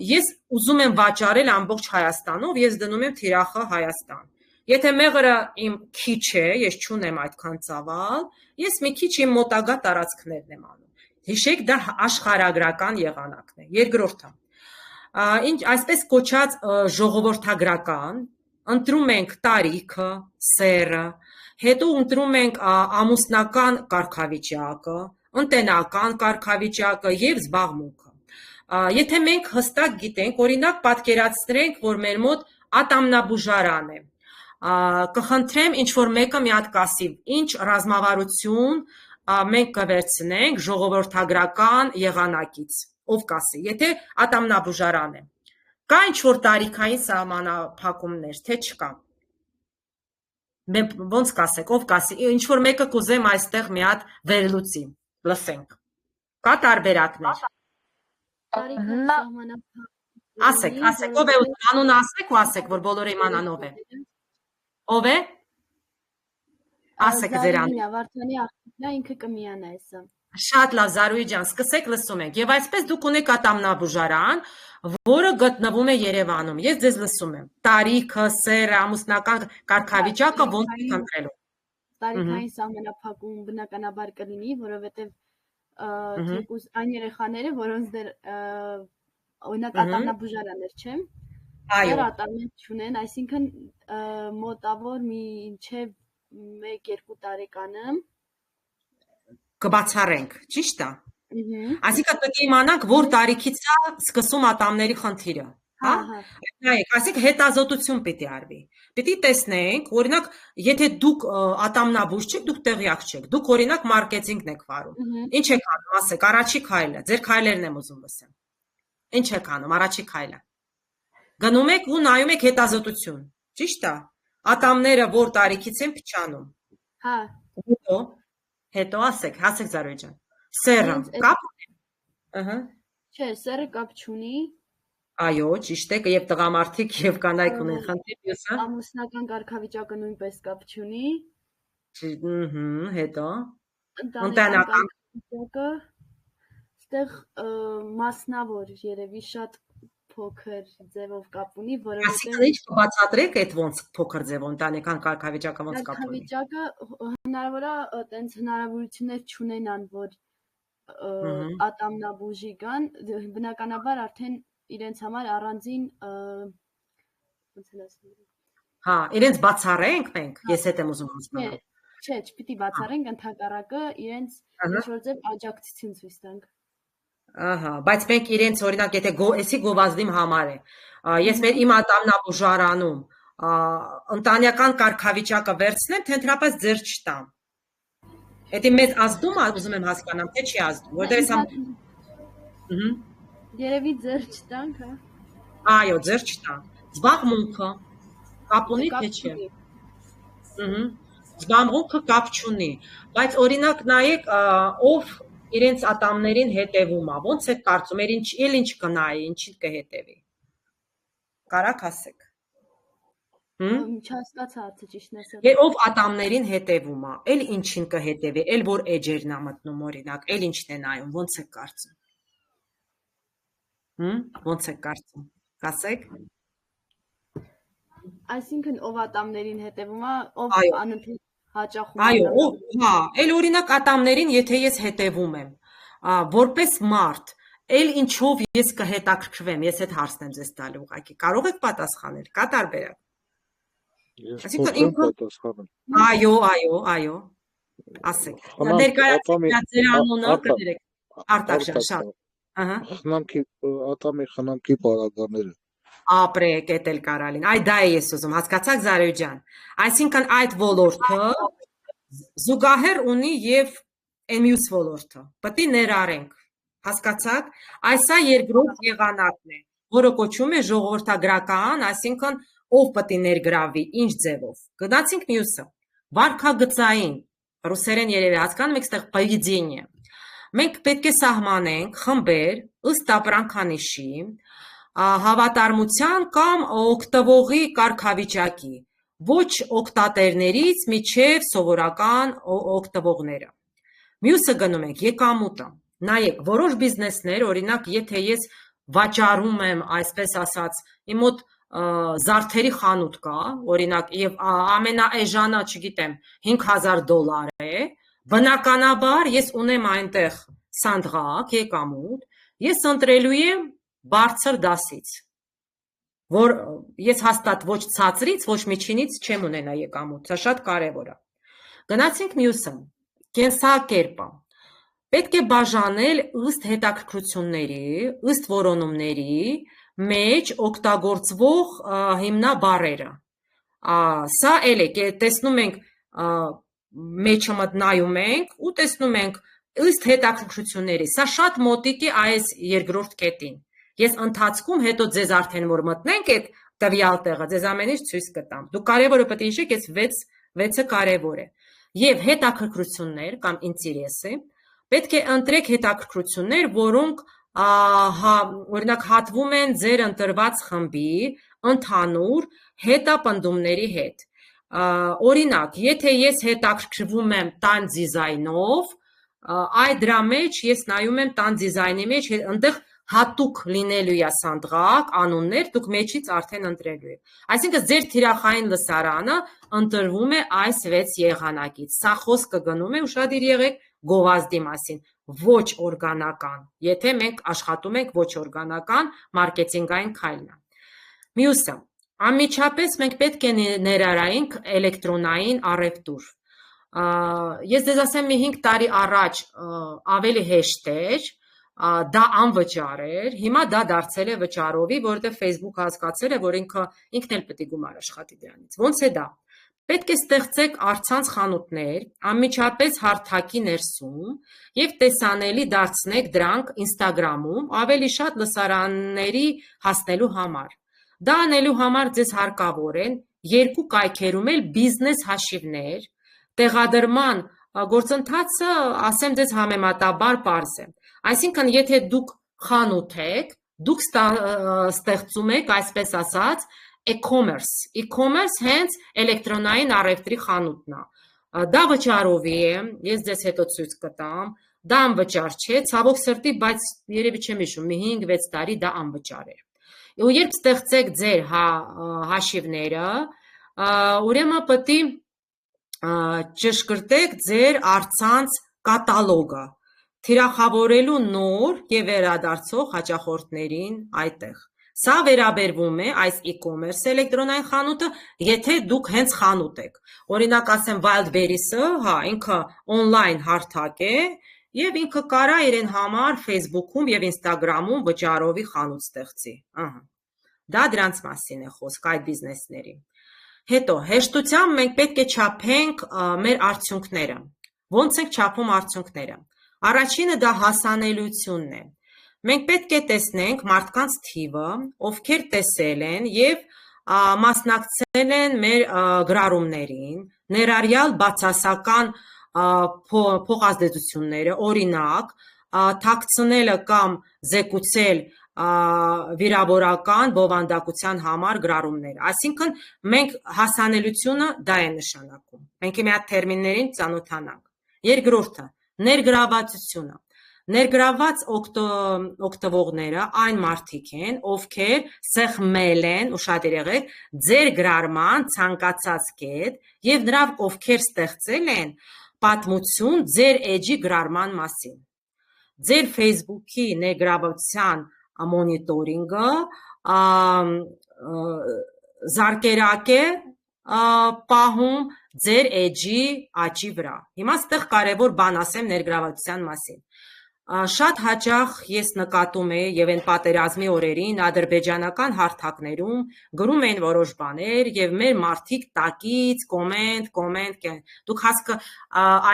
Ես ուզում եմ վաճառել ամբողջ Հայաստանով, ես դնում եմ թիրախը Հայաստան։ Եթե մեղրը իմ քիչ է, ես չունեմ այդքան ծավալ, ես մի քիչ իմ մոտակա տարածքներն եմ անում։ Հիշեք, դա աշխարհագրական եղանակն է։ Երկրորդը այսպես կոչած ժողովրդագրական, ընտրում ենք տարիքը, սեռը, հետո ընտրում ենք ամուսնական կարգավիճակը, ընտենական կարգավիճակը եւ զբաղմունքը։ Եթե մենք հստակ գիտենք, օրինակ պատկերացրենք, որ մեր մոտ ատամնաբուժարան է, կխնդրեմ ինչ որ մեկը մի հատ կասի, ինչ ռազմավարություն մենք կվերցնենք ժողովրդագրական եղանակից, ով կասի, եթե ատամնաբուժարան է, կա ինչ-որ տարիքային սահմանափակումներ, թե չկա, ոնց կասեք, ով կասի, ինչ-որ մեկը կուզեմ այստեղ մի հատ վերլուծի, լսենք, կա տարբերակներ, ասեք, ով է, անունը ասեք ու ասեք, որ բոլորը իմանան ով է, ով է, ասեք ձեր Զարինա Վարդանի աղջիկն է, ինքը կմիանա էսը։ Շատ լավ, Զարուհի ջան, սկսեք լսում ենք։ Եվ այսպես դուք ունեք ատամնաբուժարան, որը գտնվում է Երևանում։ Ես ձեզ լսում եմ։ Տարիքը, սերը, ամուսնական կարգավիճակը ոնց է ընտրելու։ Տարիքային սահմանափակում բնականաբար կլինի, որովհետև թեկուզ այն երեխաները, որոնց դեռ օրինակ ատամնաբուժարաններ չեմ, դեռ ատամներ չունեն, այսինքն մոտավոր մինչև 1-2 տարեկանը կբացառենք, ճիշտ է։ Այսինքն պետք է իմանանք, որ տարիքից է սկսում ատամների խնդիրը, հա։ Նայեք, այսինքն հետազոտություն պիտի արվի։ Պիտի տեսնենք, օրինակ, եթե դուք ատամնաբույժ չեք, դուք տեղյակ չեք, դուք օրինակ մարքեթինգն եք վարում։ Ինչ եք անում, ասեք, առաջի քայլը, ձեր քայլերն եմ ուզում լսեմ։ Ինչ եք անում, առաջի քայլը։ Գնում եք ու նայում եք հետազոտություն, ճիշտ է։ Ատամները որ տարիքից են փչանում։ Հա։ Հետո ասեք Զարուհի ջան։ Սերը կապ ունի։ Ահա։ Չէ, սերը կապ չունի։ Այո, ճիշտ է, եւ տղամարդիկ եւ կանայք ունեն խնդիր, մյուսը։ Ամուսնական կարգավիճակը նույնպես կապ չունի։ Հետո։ Ընտանեկան կարգավիճակը այստեղ մասնավոր երևի շատ փոքր ձևով կապ ունի, որովհետեւ Այսինքն ինչ կբացատրեք այդ ոնց փոքր ձևով ընտանեկան կարգավիճակը ոնց կապ ունի։ Կարգավիճակը հնարավոր է տենց հնարավորություններ չունենան, որ ատամնաբուժի կան, բնականաբար արդեն իրենց համար առանձին ոնց են ասում։ Հա, իրենց բացառենք մենք, ես հետ եմ ուզում հասկանալ։ Չէ, չպիտի բացառենք, ընդհակառակը իրենց ինչ-որ ձև աջակցություն ցույց տանք։ Ահա, բայց մենք իրենց օրինակ եթե էսի գովազդիմ համար է, ես իմ ատամնաբուժարանում ընտանեկան կարգավիճակը վերցնեմ, թե ընդհանրապես ձեր չտամ։ Դա մեզ ազդում է, ուզում եմ հասկանամ, թե չի ազդում, որտեղ ես Երևի ձեր չտանք, հա։ Այո, ձեր չտամ։ Զբաղմունքը կապ ունի, թե չէ։ Զբաղմունքը կապ չունի, բայց օրինակ նայեք, ով իրենց ատամներին հետևում է, ոնց է կարծում, ինչ կնայի, ինչի կհետևի։ Կարաք ասեք։ Չհասկացա հարցը ճիշտն ասած։ Ով ատամներին հետևում է, էլ ինչին կհետևի, էլ որ էջերն է մտնում օրինակ, էլ ինչն է նայում, ոնց է կարծում։ Ոնց է կարծում։ Կասեք։ Այսինքն ով ատամներին հետևում է, ով անընդհատ հաճախում է։ Այո, հա, էլ օրինակ ատամներին, եթե ես հետևում եմ, որպես մարդ, էլ ինչով ես կհետաքրքրվեմ, ես այդ հարցն եմ ձեզ տալու ուղղակի։ Կարող եք պատասխանել, կա տարբերակ։ Այսինքն պատասխանում։ Այո, ասեք։ Ներկայացրեք ձեր անունը կներեք։ Արտակշան, շատ։ Ահա։ Ատամի խնամքի պարագաները։ Ապրեք, էդ էլ կարալին։ Այ դա է ես ուզում, հասկացաք Զարուհի ջան։ Այսինքն այդ ոլորտը զուգահեռ ունի եւ մյուս ոլորտը։ Պետք է ներառենք։ Հասկացաք։ Այսա երկրորդ եղանակն է, որը կոչվում է ժողովրդագրական, այսինքն ով պետք է ներգրավվի, ինչ ձևով։ Գնացինք մյուսը։ Վարքագծային, ռուսերեն երևի հասկանում եք, այստեղ поведение։ Մենք պետք է սահմանենք խմբեր ըստ ապրանքանիշի, հավատարմության կամ օգտվողի կարգավիճակի, ոչ օգտատերներից միջև սովորական օգտվողները։ Մյուսը գնում ենք եկամուտը։ Նայեք, որոշ բիզնեսներ, օրինակ, եթե ես վաճառում եմ, այսպես ասած, իմ մոտ զարդերի խանութ կա, օրինակ, եւ ամենաէժանը, չգիտեմ, $5,000 է, բնականաբար ես ունեմ այնտեղ սանդղակ, եկամուտ, ես ընտրելու եմ բարձր դասից, որ ես հաստատ ոչ ցածրից, ոչ միջինից չեմ ունենա եկամուտ, սա շատ կարևոր է։ Գնացինք մյուսը, կենսակերպը։ Պետք է բաժանել ըստ հետաքրքրությունների, ըստ որոնումների մեջ օգտագործվող հիմնաբառերը։ Սա էլ է, տեսնում ենք մեջը մտնայում ենք ու տեսնում ենք ըստ հետաքրքրությունների։ Սա շատ մոտիկ է այս երկրորդ կետին։ Ես ընթացքում հետո ձեզ արդեն որ մտնենք այդ տվյալ տեղը, ձեզ ամեն ինչ ցույց կտամ։ Դու կարևորը պետք է հիշեք, այս 6-ը կարևոր է։ Եվ հետաքրքրություններ կամ ինտերեսը պետք է ընտրեք հետաքրքրություններ, որոնք օրինակ հատվում են ձեր ընտրված խմբի ընդհանուր հետապնդումների հետ։ Օրինակ, եթե ես հետաքրքրվում եմ տան դիզայնով, այդ դրա մեջ ես նայում եմ տան դիզայնի մեջ, այնտեղ հատուկ լինելու է սանդղակ, անուններ, դուք մեջից արդեն ընտրելու եք։ Այսինքն ձեր թիրախային լսարանը ընտրվում է այս 6 եղանակից։ Սա խոսքը գնում է, ուշադիր եղեք գովազդի մասին, ոչ օրգանական։ Եթե մենք աշխատում ենք ոչ օրգանական, մարքեթինգային քայլն է։ Մյուսը, անմիջապես մենք պետք է ներառայինք էլեկտրոնային առևտուր։ Ես ձեզ ասեմ, մի 5 տարի առաջ ավելի հեշտ էր, դա անվճար էր, հիմա դա դարձել է վճարովի, որովհետև Facebook հասկացել է, որ ինքն էլ պետք է գումար աշխատի դրանից։ Ոնց է դա։ Պետք է ստեղծեք առցանց խանութներ, անմիջապես հարթակի ներսում եւ տեսանելի դարձնեք դրանք Instagram-ում ավելի շատ լսարանների հասնելու համար։ Դա անելու համար ձեզ հարկավոր են 2 կայքերում էլ բիզնես հաշիվներ, տեղադրման գործընթացը, ասեմ ձեզ համեմատաբար պարզ է։ Այսինքն, եթե դուք խանութ եք, դուք ստեղծում եք, այսպես ասած, e-commerce հենց էլեկտրոնային առևտրի խանութն է։ Դա վճարովի է, ես ձեզ հետո ցույց կտամ, դա անվճար չէ, ցավոք սրտի, բայց երևի չեմ հիշում, մի 5-6 տարի դա անվճար էր։ Ու երբ ստեղծեք ձեր հաշիվները, ուրեմն պետք է ճշգրտեք ձեր առցանց կատալոգը, թիրախավորելու նոր եւ վերադարձող հաճախորդներին այդտեղ։ Սա վերաբերվում է այս e-commerce էլեկտրոնային խանութը, եթե դուք հենց խանութ եք։ Օրինակ ասեմ Wildberries-ը, ինքը on-line հարթակ է եւ ինքը կարա իրեն համար Facebook-ում եւ Instagram-ում վճարովի խանութ ստեղծի։ Դա դրանց մասին է խոսք, այդ բիզնեսների։ Հետո հեշտությամբ մենք պետք է չափենք մեր արդյունքները։ Ոնց ենք չափում արդյունքները։ Առաջինը դա հասանելիությունն է։ Մենք պետք է տեսնենք մարդկանց թիվը, ովքեր տեսել են եւ մասնակցել են մեր գրառումներին, ներառյալ բացասական փոխազդեցությունները, օրինակ, թաքցնելը կամ զեկուցել վիրավորական բովանդակության համար գրառումներ։ Այսինքն մենք հասանելիությունը դա է նշանակում։ Մենք մի հատ տերմիններին ծանոթանանք։ Երկրորդը ներգրավվածությունը։ Ներգրավված օգտվողները այն մարդիկ են, ովքեր սեղմել են, ուշադիր եղեք, ձեր գրառման ցանկացած կետ եւ նրանք ովքեր ստեղծել են պատմություն ձեր էջի գրառման մասին։ Ձեր Facebook-ի ներգրավվածության մոնիտորինգը զարկերակ է պահում ձեր էջի աճի վրա։ Հիմա ստեղ կարևոր բան ասեմ ներգրավվածության մասին։ Շատ հաճախ ես նկատում եմ եւ այն պատերազմի օրերին ադրբեջանական հարթակներում գրում են որոշ բաներ եւ մեր մարդիկ տակից կոմենտ դուք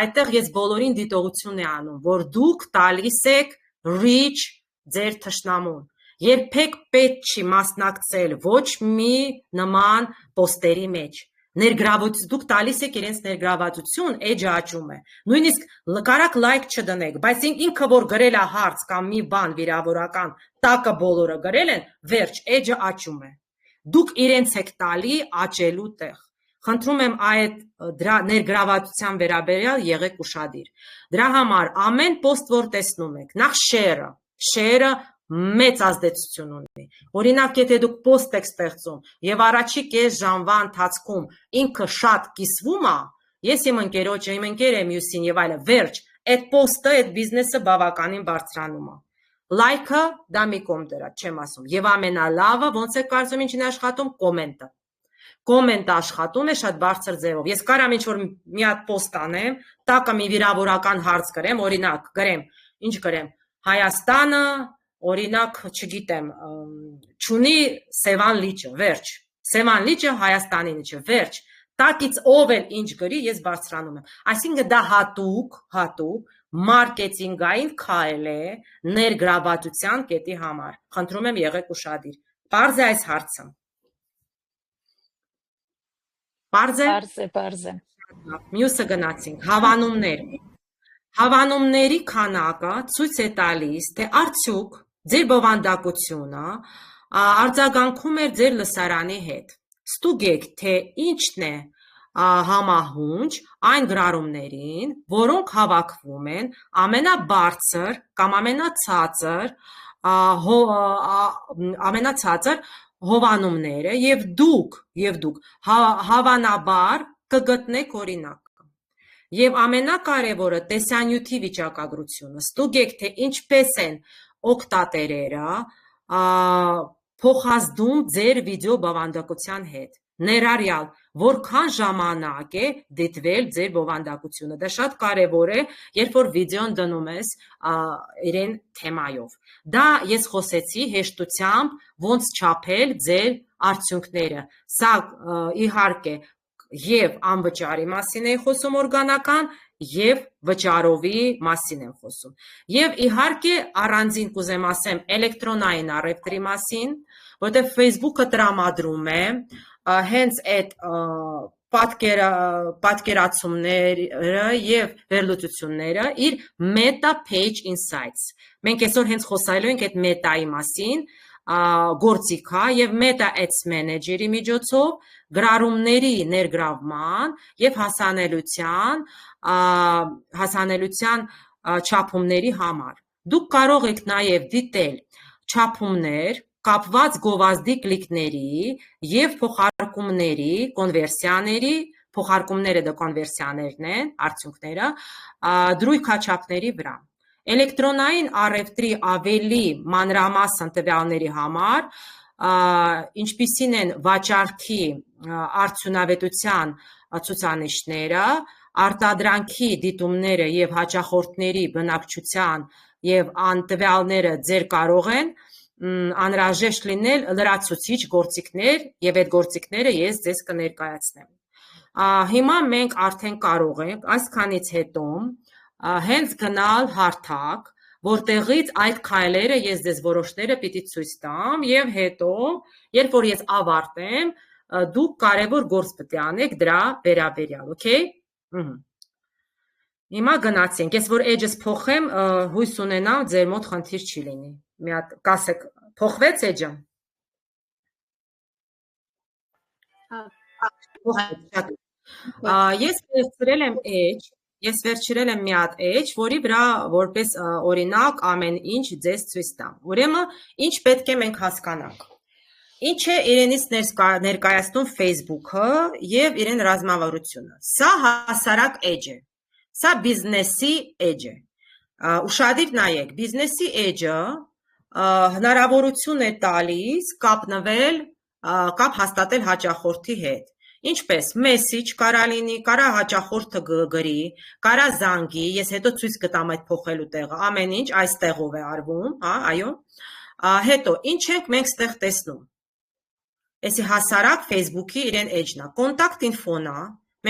այդտեղ ես բոլորին դիտողություն եմ անում, որ դուք տալիս եք reach ձեր թշնամուն։ Երբեք պետք չի մասնակցել ոչ մի նման պոստերի մեջ։ Դուք տալիս եք իրենց ներգրավվածություն, էջը աճում է։ Նույնիսկ կարաք լայք չդնեք, բայց ինքը որ գրել է հարց կամ մի բան վիրավորական, տակը բոլորը գրել են, վերջ, էջը աճում է։ Դուք իրենց եք տալի աճելու տեղ։ Խնդրում եմ այդ դրա ներգրավվածության վերաբերյալ եղեք ուշադիր։ Դրա համար ամեն post որ տեսնում եք, նախ share-ը մեծ ազդեցություն ունի։ Օրինակ, եթե դուք post եք ստեղծում եւ առաջի կես ժամվա ընթացքում ինքը շատ կիսվում է, ես իմ ընկերոջը, իմ ընկերը մյուսին եւ այլը, վերջ, այդ post-ը, այդ բիզնեսը բավականին բարձրանում է։ Like-ը դա մի կողմ դրա, չեմ ասում։ Եվ ամենալավը ոնց է կարծում ինչին աշխատում կոմենտը։ Կոմենտը աշխատում է շատ բարձր ձևով։ Ես կարամ ինչ-որ մի հատ post անեմ, տակը մի վիրավորական հարց գրեմ, օրինակ, գրեմ, ինչ գրեմ, Հայաստանը, օրինակ, չգիտեմ, չունի Սևան լիճը, վերջ։ Սևան լիճը Հայաստանի լիճը, վերջ։ Տակից ով էլ ինչ գրի, ես բարձրանում եմ։ Այսինքն դա հատուկ մարքեթինգային քայլ է ներգրավվածության կետի համար։ Խնդրում եմ եղեք ուշադիր։ Պարզ է այս հարցը։ Պարզ է։ Մյուսը գնացինք, հավանումներ։ Հավանումների քանակը ցույց է տալիս, թե արդյոք ձեր բովանդակությունը արձագանքում է ձեր լսարանի հետ։ Ստուգեք, թե ինչն է համահունչ այն գրառումներին, որոնք հավաքվում են ամենաբարձր կամ ամենացածր հովանումները եւ դուք հավանաբար կգտնեք օրինակը։ Եվ ամենակարևորը տեսանյութի վիճակագրությունը։ Ստուգեք, թե ինչպես են օգտատերերը փոխազդում ձեր վիդեո բովանդակության հետ, ներառյալ որքան ժամանակ է դիտվել ձեր բովանդակությունը։ Դա շատ կարևոր է, երբ որ վիդեոն դնում ես իրեն թեմայով։ Դա ես խոսեցի հեշտությամբ ոնց չափել ձեր արդյունքները։ Սա իհարկե եւ անվճարի մասին է խոսում օրգանական, եւ վճարովի մասին եմ խոսում։ Եվ իհարկե առանձին կուզեմ ասեմ էլեկտրոնային առևտրի մասին, որտեղ Facebook-ը տրամադրում է հենց այդ պատկերացումները եւ վերլուծությունները իր Meta Page Insights։ Մենք այսօր հենց խոսալու ենք այդ Meta-ի մասին, գործիքա եւ Meta Ads Manager-ի միջոցով գրառումների ներգրավման եւ հասանելիության չափումների համար։ Դուք կարող եք նաեւ դիտել չափումներ կապված գովազդի կլիկների եւ փոխարկումների, կոնվերսիաների, փոխարկումները դա կոնվերսիաներն են, արդյունքները, դրույքաչափների վրա։ Էլեկտրոնային առևտրի ավելի մանրամասն տվյալների համար, ինչպիսին են վաճառքի արդյունավետության ցուցանիշները, արտադրանքի դիտումները եւ հաճախորդների բնակչության եւ անտվյալները ձեր կարող են անհրաժեշտ լինել լրացուցիչ գործիքներ եւ այդ գործիքները ես ձեզ կներկայացնեմ։ Հիմա մենք արդեն կարող ենք այսքանից հետո հենց գնալ հարթակ, որտեղից այդ քայլերը ես ձեզ որոշները պիտի ցույց տամ եւ հետո, երբ որ ես ավարտեմ, դուք կարևոր գործ պետք է անեք դրա վերաբերյալ, օքեյ։ Հիմա գնացինք, ես որ edge-ս փոխեմ, հույս ունենամ ձեր մոտ խնդիր չի լինի։ Մի հատ կասեք, փոխվեց edge-ը։ Ես վերցրել եմ edge, ես վերցրել եմ մի հատ edge, որի վրա որպես օրինակ ամեն ինչ ձեզ ցույց տամ։ Ուրեմն ինչ պետք է մենք հասկանանք։ Ինչ է իրենից ներկայացնում Facebook-ը եւ իրեն ռազմավարությունը։ Սա հասարակ edge է։ Սա բիզնեսի edge է։ Ուշադիր նայեք, բիզնեսի edge-ը հնարավորություն է տալիս կապ հաստատել հաճախորդի հետ։ Ինչպես message կարա լինի, կարա հաճախորդը գրի, կարա զանգի, ես հետո ցույց կտամ այդ փոխելու տեղը, ամեն ինչ այստեղով է արվում, հա, այո։ Հետո ինչ ենք մենք ստեղ տեսնում։ Էսի հասարակ Facebook-ի իրեն edge-ն է, contact info-ն է,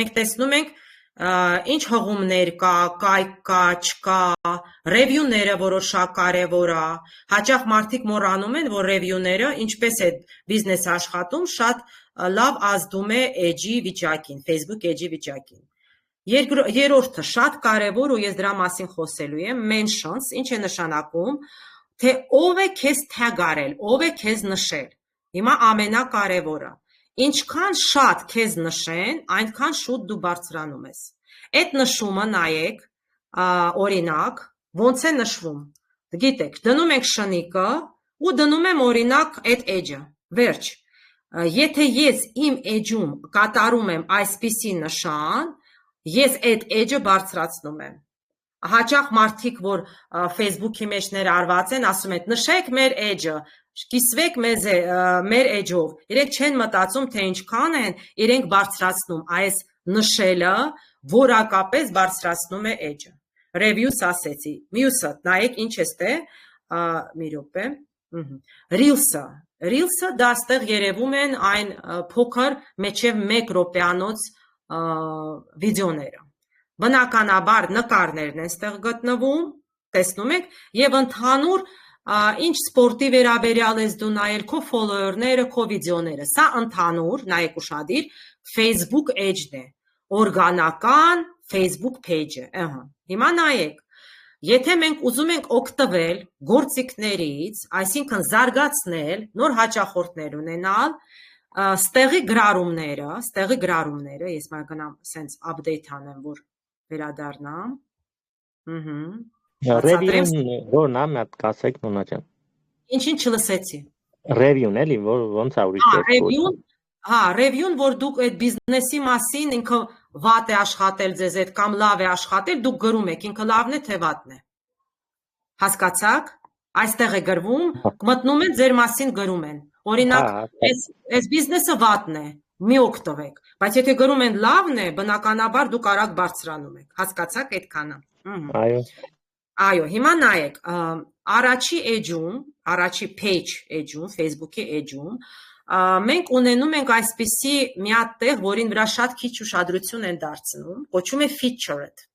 մենք տեսնում ենք ինչ հղումներ կա, կայք կա, չկա, ռևյուները որոշակ կարևոր է, հաճախ մարդիկ մոռանում են, որ ռևյուները ինչպես է բիզնեսը աշխատում, շատ լավ ազդում է edge-ի վիճակին, Facebook edge-ի վիճակին։ Երրորդը շատ կարևոր ու ես դրա մասին խոսելու եմ, mentions, ինչ է նշանակում, թե ով է քեզ tag արել, ով է քեզ նշել։ Հիմա ամենակարևորը, ինչքան շատ քեզ նշեն, այնքան շուտ դու բարձրանում ես։ Այդ նշումը նայեք, օրինակ, ոնց է նշվում։ Գիտեք, դնում ենք շնիկը ու դնում եմ օրինակ այդ edge-ը։ Վերջ։ Եթե ես իմ edge-ում կատարում եմ այսպիսի նշան, ես այդ edge-ը բարձրացնում եմ։ Հաճախ մարդիկ, որ Facebook-ի մեջ ներառված են, ասում են, նշեք մեր edge-ը, կիսվեք մեզ մեր edge-ով։ Իրենք չեն մտածում, թե ինչքան են իրենք բարձրացնում այս նշելը, որակապես բարձրացնում է edge-ը։ Reviews ասեցի։ Մյուսը, նայեք ինչ է ստե, մի րոպե։ Reels-ը դա ստեղ երևում են այն փոքր մեջև 1 րոպեանոց վիդեոները։ Բնականաբար նկարներն են ստեղ գտնվում, տեսնում եք, եւ ընդհանուր ինչ սպորտի վերաբերյալ ես դու նայել քո follower-ները, քո վիդեոները։ Սա ընդհանուր, նայեք ուշադիր, Facebook page-ն է, օրգանական Facebook page-ը, ահա։ Հիմա նայեք, եթե մենք ուզում ենք օգտվել գործիքներից, այսինքն զարգացնել, նոր հաճախորդներ ունենալ, ստեղի գրառումները, ես մագնամ sense update անեմ, որ վերադառնամ։ Review-ն որն է, մատ կասեք նոնա ջան։ Ինչ չլսեցի։ Review-ն էլի, ոնց է ուրիշ review-ն, review-ն, որ դուք այդ բիզնեսի մասին ինքը վատ է աշխատել ձեզ հետ կամ լավ է աշխատել, դուք գրում եք, ինքը լավն է թե վատն է։ Հասկացաք։ Այստեղ է գրվում, մտնում են ձեր մասին գրում են։ Օրինակ, այս բիզնեսը վատն է, մի օգտվեք, բայց եթե գրում են լավն է, բնականաբար դուք արագ բարձրանում եք։ Հասկացաք այդքանը։ Այո, հիմա նայեք, առաջի էջում, առաջի page էջում, Facebook-ի էջում, մենք ունենում ենք այսպիսի մի հատ տեղ, որին վրա շատ քիչ ուշադրություն են դարձնում, կոչվում է featured։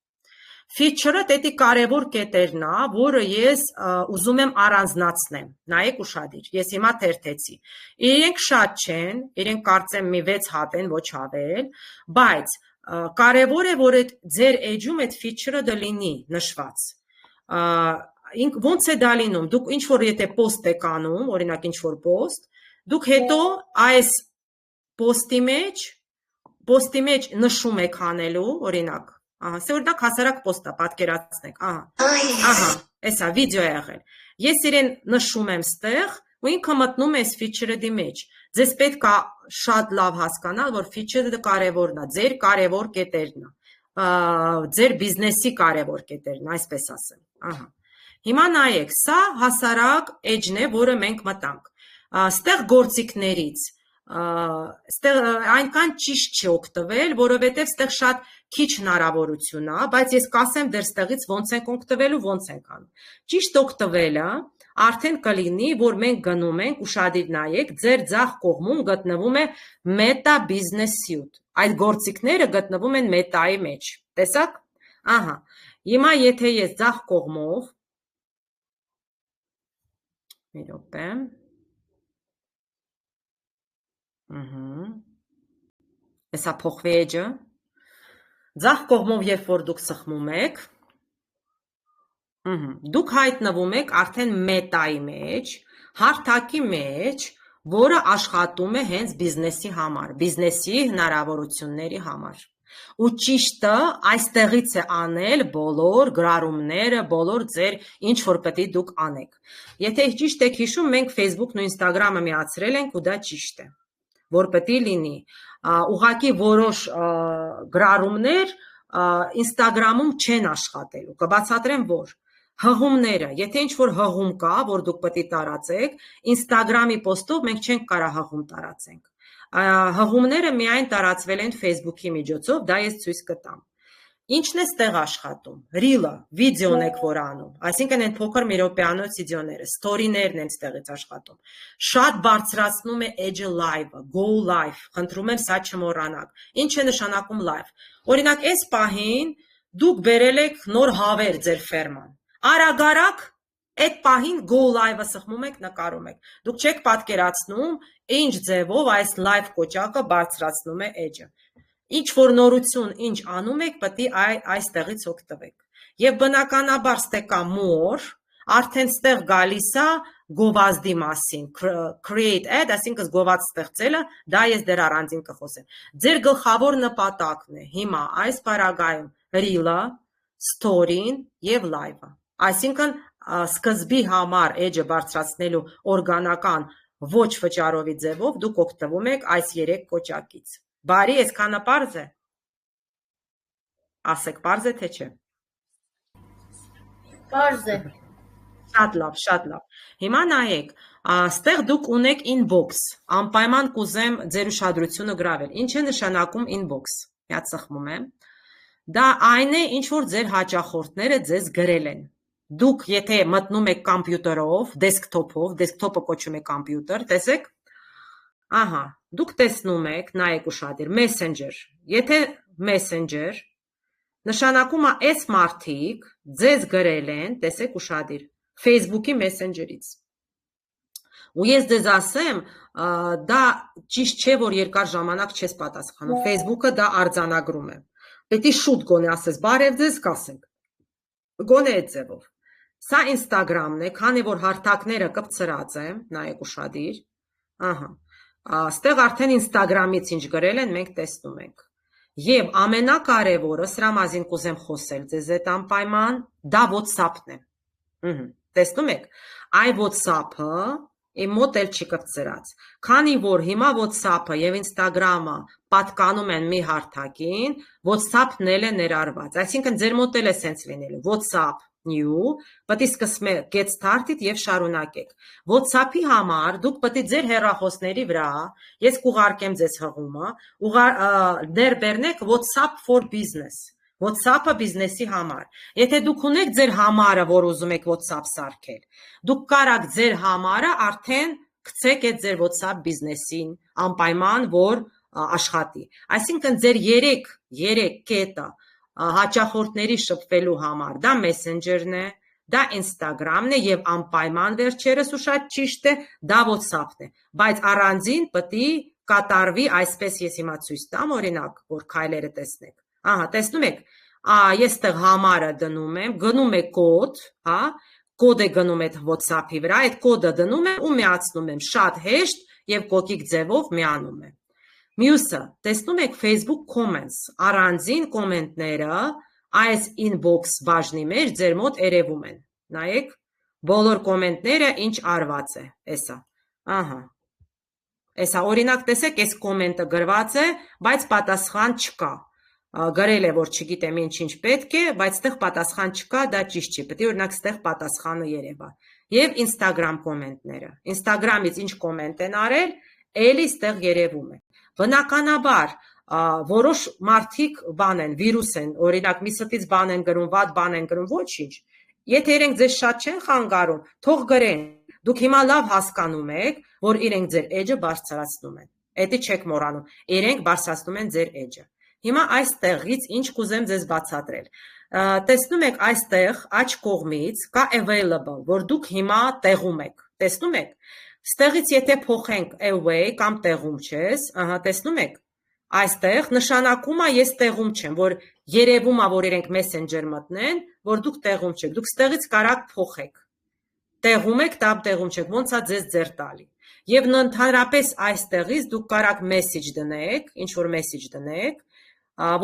Feature-ը դա կարևոր կետերն է, որը ես ուզում եմ առանձնացնեմ։ Նայեք ուշադիր, ես հիմա թերթեցի։ Իրենք շատ չեն, իրենք կարծեմ մի 6 հատ են, ոչ ավել, բայց կարևոր է, որ այդ ձեր էջում այդ feature-ը դլինի նշված։ Ոնց է դա լինում, դուք ինչ որ եթե post եք անում, օրինակ ինչ որ post, դուք հետո այս post-ի մեջ նշում եք անելու, օրինակ Սերդակ հասարակ post-ը պատկերացնեք, ահա, էսա վիդեո է եղել։ Ես իրեն նշում եմ ստեղ, ու ինքը մտնում է այս feature-ի մեջ։ Ձեզ պետք է շատ լավ հասկանալ, որ feature-ը կարևորն է, ձեր կարևոր կետերն է, ձեր բիզնեսի կարևոր կետերն, այսպես ասեմ, ահա։ Հիմա նայեք, սա հասարակ edge-ն է, որը մենք մտանք։ Ստեղ գործիքներից Ստեղ այնքան ճիշտ չի օգտվել, որովհետև ստեղ շատ քիչ հնարավորություն է, բայց ես կասեմ դեռ ստեղից ոնց ենք օգտվել ու ոնց ենք անում։ Ճիշտ օգտվելը արդեն կլինի, որ մենք գնում ենք, ուշադիր նայեք, ձեր ձախ կողմում գտնվում է Meta Business Suite։ Այդ գործիքները գտնվում են Meta-ի մեջ։ Տեսաք։ Ահա։ Հիմա եթե ես ձախ կողմով մի րոպե Էսա փոխվի էջը, ձախ կողմով երբ որ դուք սխմում եք, դուք հայտնվում եք արդեն Meta-ի մեջ, հարթակի մեջ, որը աշխատում է հենց բիզնեսի համար, բիզնեսի հնարավորությունների համար։ Ու ճիշտը այստեղից է անել բոլոր գրառումները, բոլոր ձեր ինչ որ պետք է դուք անեք։ Եթե ճիշտ եք հիշում, մենք Facebook-ն ու Instagram-ը միացրել ենք ու դա ճիշտ է, որ պետք է լինի։ Ուղղակի որոշ գրառումներ Instagram-ում չեն աշխատելու։ Կբացատրեմ որ հղումները, եթե ինչ որ հղում կա, որ դուք պետք է տարածեք, Instagram-ի post-ով մենք չենք կարող հղում տարածենք։ Հղումները միայն տարածվել են Facebook-ի միջոցով, դա ես ցույց կտամ։ Ինչն է ստեղ աշխատում։ Reel-ը, վիդեոն եք որ անում, այսինքն այն փոքր մի րոպեանոց վիդեոները, story-ներն են ստեղից աշխատում։ Շատ բարձրացնում է edge-ը live-ը, go live, խնդրում եմ սա չմոռանաք։ Ինչ է նշանակում live։ Օրինակ, այս պահին դուք բերել եք նոր հավեր ձեր ֆերման։ Արագ-արագ այդ պահին go live-ը սխմում եք, նկարում եք։ Դուք չեք պատկերացնում, ինչ ձևով այս live կոճակը բարձրացնում է edge-ը։ Ինչ որ նորություն, ինչ անում եք, պետք է այստեղից օգտվեք։ Եվ բնականաբար ստեկա more, արդեն ստեղ գալիս է գովազդի մասին, create ad, այսինքն գովազդ ստեղծելը, դա ես դեռ առանձին կխոսեմ։ Ձեր գլխավոր նպատակն է հիմա այս պարագայում reel-ը, story-ն եւ live-ը։ Այսինքն սկզբի համար edge-ը բարձրացնելու օրգանական ոչ վճարովի ձևով դուք օգտվում եք այս 3 կոճակից։ Բարի, այսքանը պարզ է։ Ասեք, պարզ է թե չէ։ Պարզ է։ Շատ լավ, շատ լավ։ Հիմա նայեք, ստեղ դուք ունեք inbox, անպայման կուզեմ ձեր ուշադրությունը գրավել։ Ինչ է նշանակում inbox։ Հատ սխմում եմ։ Դա այն է, ինչ որ ձեր հաճախորդները ձեզ գրել են։ Դուք եթե մտնում եք կոմպյուտերով, դեսքթոփը կոչում է կոմպյուտեր, տեսեք։ Ահա, դուք տեսնում եք, նայեք ուշադիր, Messenger։ Եթե Messenger, նշանակում է այս մարդիկ ձեզ գրել են, տեսեք ուշադիր, Facebook-ի Messenger-ից։ Ու ես ձեզ ասեմ, դա ճիշտ չէ, որ երկար ժամանակ չես պատասխանում, Facebook-ը դա արձանագրում է։ Պետք է շուտ գոնե ասես, բարև ձեզ կասենք, գոնե այդ ձևով։ Սա Instagram-ն է, քանի որ հարթակները կպցրած է, նայեք ուշադիր, ստեղ արդեն Instagram-ից ինչ գրել են, մենք տեսնում ենք։ Եվ ամենակարևորը, սրա մասին կուզեմ խոսել ձեզ այդ անպայման, դա WhatsApp-ն է։ Տեսնում եք, այ WhatsApp-ը իմ մոտ էլ չի կպցրած, քանի որ հիմա WhatsApp-ը եւ Instagram-ը պատկանում են մի հարթակին, WhatsApp-ն էլ է ներառված, այսինքն ձեր մոտ էլ է սենց լինելու, WhatsApp new, պետք է սկսեք get started եւ շարունակեք։ WhatsApp-ի համար դուք պետք է ձեր հեռախոսների վրա, ես կուղարկեմ ձեզ հղումը, ներբեռնեք WhatsApp for business, WhatsApp-ը բիզնեսի համար։ Եթե դուք ունեք ձեր համարը, որ ուզում եք WhatsApp սարքել, դուք կարաք ձեր համարը արդեն գցեք այդ ձեր WhatsApp բիզնեսին, անպայման որ աշխատի։ Այսինքն ձեր 3 կետը հաճախորդների շփվելու համար, դա Messenger-ն է, դա Instagram-ն է եւ անպայման վերջերս ու շատ ճիշտ է, դա WhatsApp-ն է, բայց առանձին պետք է կատարվի, այսպես ես հիմա ցույց տամ, օրինակ, որ քայլերը տեսնեք։ Տեսնում եք, ես տեղ համարը դնում եմ, գնում է կոդ, կոդ է գնում այդ WhatsApp-ի վրա, այդ կոդը դնում եմ ու միացնում եմ, շատ հեշտ եւ կոկիկ ձևով միանում եմ։ Մյուսը, տեսնում եք Facebook comments, առանձին կոմենտները այս inbox բաժնի մեջ ձեր մոտ երևում են։ Նայեք, բոլոր կոմենտները ինչ արված է, էսա։ Էսա օրինակ տեսեք, այս կոմենտը գրված է, բայց պատասխան չկա։ Գրել է, որ չգիտեմ ինչ պետք է, բայց ստեղ պատասխան չկա, դա ճիշտ չի, պետք է օրինակ ստեղ պատասխանը երևա։ Եվ Instagram կոմենտները։ Instagram-ից ինչ կոմենտ են արել, էլի ստեղ երևում է։ Բնականաբար, որոշ մարդիկ բան են, վիրուս են, օրինակ մի ստից բան են գրում, վատ բան են գրում, ոչինչ։ Եթե իրենք ձեզ շատ չեն խանգարում, թող գրեն։ Դուք հիմա լավ հասկանում եք, որ իրենք ձեր էջը բարձրացնում են։ Էդի չեք մոռանում, իրենք բարձրացնում են ձեր էջը։ Հիմա այստեղից ինչ կուզեմ ձեզ բացատրել։ Տեսնում եք այստեղ աջ կողմից կա available, որ դուք հիմա տեղում եք։ Տեսնում եք։ Ստեղից եթե փոխենք away կամ տեղում չես, տեսնում եք։ Այստեղ նշանակում է ես տեղում չեմ, որ երևում է, որ իրենք Messenger մտնեն, որ դուք տեղում չեք։ Դուք ստեղից կարաք փոխեք։ Տեղում եք, տապ տեղում չեք, ոնց է ձեզ ձեր տալի։ Եվ ընդհանրապես այստեղից դուք կարաք message դնեք, ինչ որ message դնեք,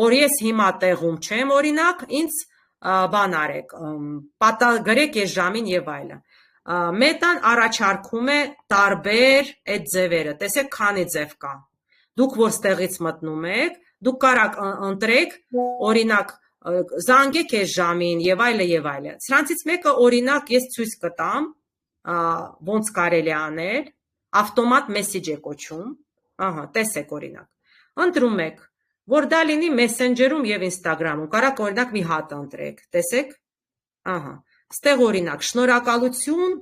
որ ես հիմա տեղում չեմ, օրինակ, ինձ բան արեք, գրեք ես ժամին եւ այլն։ Մետան առաջարկում է տարբեր այդ ձևերը, տեսեք քանի ձև կա։ Դուք որ ստեղից մտնում եք, դուք կարաք ընտրեք, օրինակ, զանգեք ես ժամին եւ այլն եւ այլն։ Սրանցից մեկը օրինակ ես ցույց կտամ, ոնց կարելի է անել, ավտոմատ մեսեջ է կոչում, տեսեք օրինակ։ Ընտրում եք, որ դա լինի Messenger-ում եւ Instagram-ում, կարաք օրինակ մի հատ ընտրեք, տեսեք։ Ստեղ օրինակ, շնորհակալություն,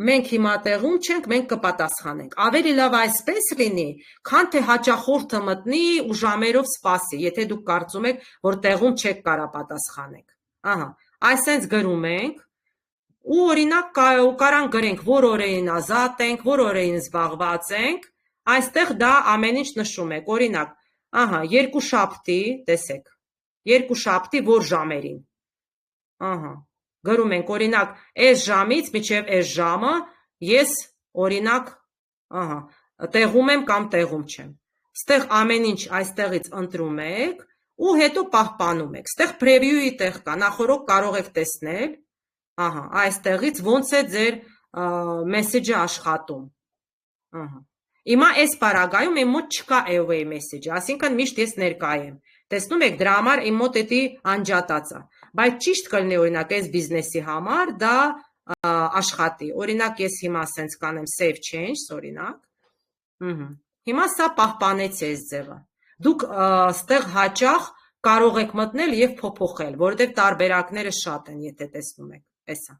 մենք հիմա տեղում չենք, մենք կպատասխանենք։ Ավելի լավ այսպես լինի, քան թե հաճախորդը մտնի ու ժամերով սպասի, եթե դուք կարծում եք, որ տեղում չեք կարա պատասխանեք։ Այսենց գրում ենք, ու օրինակ կարան գրենք, որ օրերին ազատ ենք, որ օրերին զբաղված ենք, այստեղ դա ամեն ինչ նշում եք, օրինակ, երկուշաբթի, տեսեք, երկուշաբթի որ ժամերին, գրում ենք, օրինակ, այս ժամից մինչև այս ժամը ես, օրինակ, տեղում եմ կամ տեղում չեմ։ Ստեղ ամեն ինչ այստեղից ընտրում եք ու հետո պահպանում եք։ Ստեղ preview-ի տեղ կա, նախորդ կարող եք տեսնել, այստեղից ոնց է ձեր message-ը աշխատում։ Հիմա այս պարագայում իմ մոտ չկա away message, այսինքն միշտ ես ներկա եմ։ Տեսնում եք, դրա համար իմ մոտ էդի անջատած է, բայց ճիշտ կլինի օրինակ այս բիզնեսի համար դա աշխատի։ Օրինակ ես հիմա ասենց կանեմ save change, օրինակ։ Հիմա սա պահպանեց այս ձևը։ Դուք ստեղ հաճախ կարող եք մտնել եւ փոփոխել, որովհետեւ տարբերակները շատ են, եթե տեսնում եք, էսա։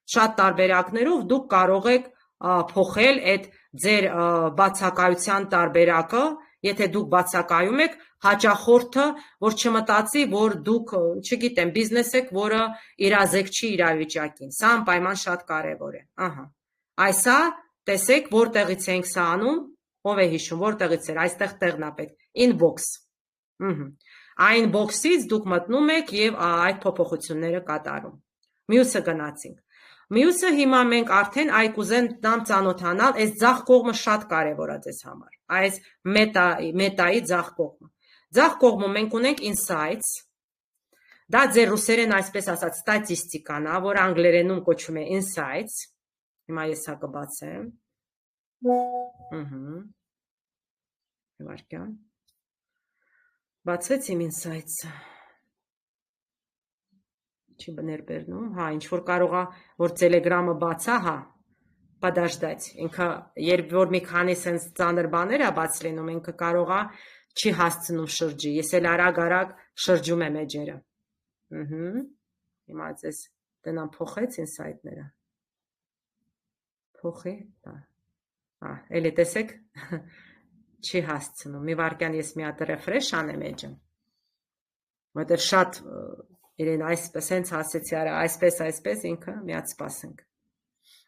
Շատ տարբերակներով դուք կարող եք փոխել այդ ձեր բացակայության տարբերակը եթե դուք բացակայում եք, հաճախորդը, որ չմտածի, որ դուք, չգիտեմ, բիզնես եք, որը իրազեկ չի իրավիճակին։ Սա անպայման շատ կարևոր է։ Ահա։ Այսա, տեսեք, որտեղից ենք սա անում, ով է հիշում, որտեղից էր, այստեղ տեղն է պետք, inbox։ Այն բոքսից դուք մտնում եք եւ այդ փոփոխությունները կատարում։ Մյուսը գնացինք։ Մյուսը հիմա մենք արդեն այ կուզենամ ծանոթանալ, այս ձախ կողմը շատ կարևոր է ձեզ համար։ Այս մետայի ձախ կողմը։ Ձախ կողմում մենք ունենք insights, դա ձեր ռուսերեն այսպես ասած ստատիստիկան է, որ անգլերենում կոչվում է insights։ Հիմա ես հա կբացեմ։ Վարկյան։ Բացվեց իմ insights-ը։ Չի ներբերնում, հա, ինչ որ կարող է, որ Telegram-ը բացա, հա, подождать, ինքը երբ որ մի քանի sense ծանր բաներ է բաց լինում, ինքը կարող է չի հասցնում շրջի, ես էլ արագ շրջում եմ էջերը։ Հիմա ձեզ տնամ փոխեց insight-ները։ Փոխի, հա, էլի տեսեք, չի հասցնում, մի վարկյան ես մի հատ refresh անեմ էջը, որտեղ շատ իրեն այսպես հենց ասեցի արա, այսպես ինքը մի հատ սպասենք։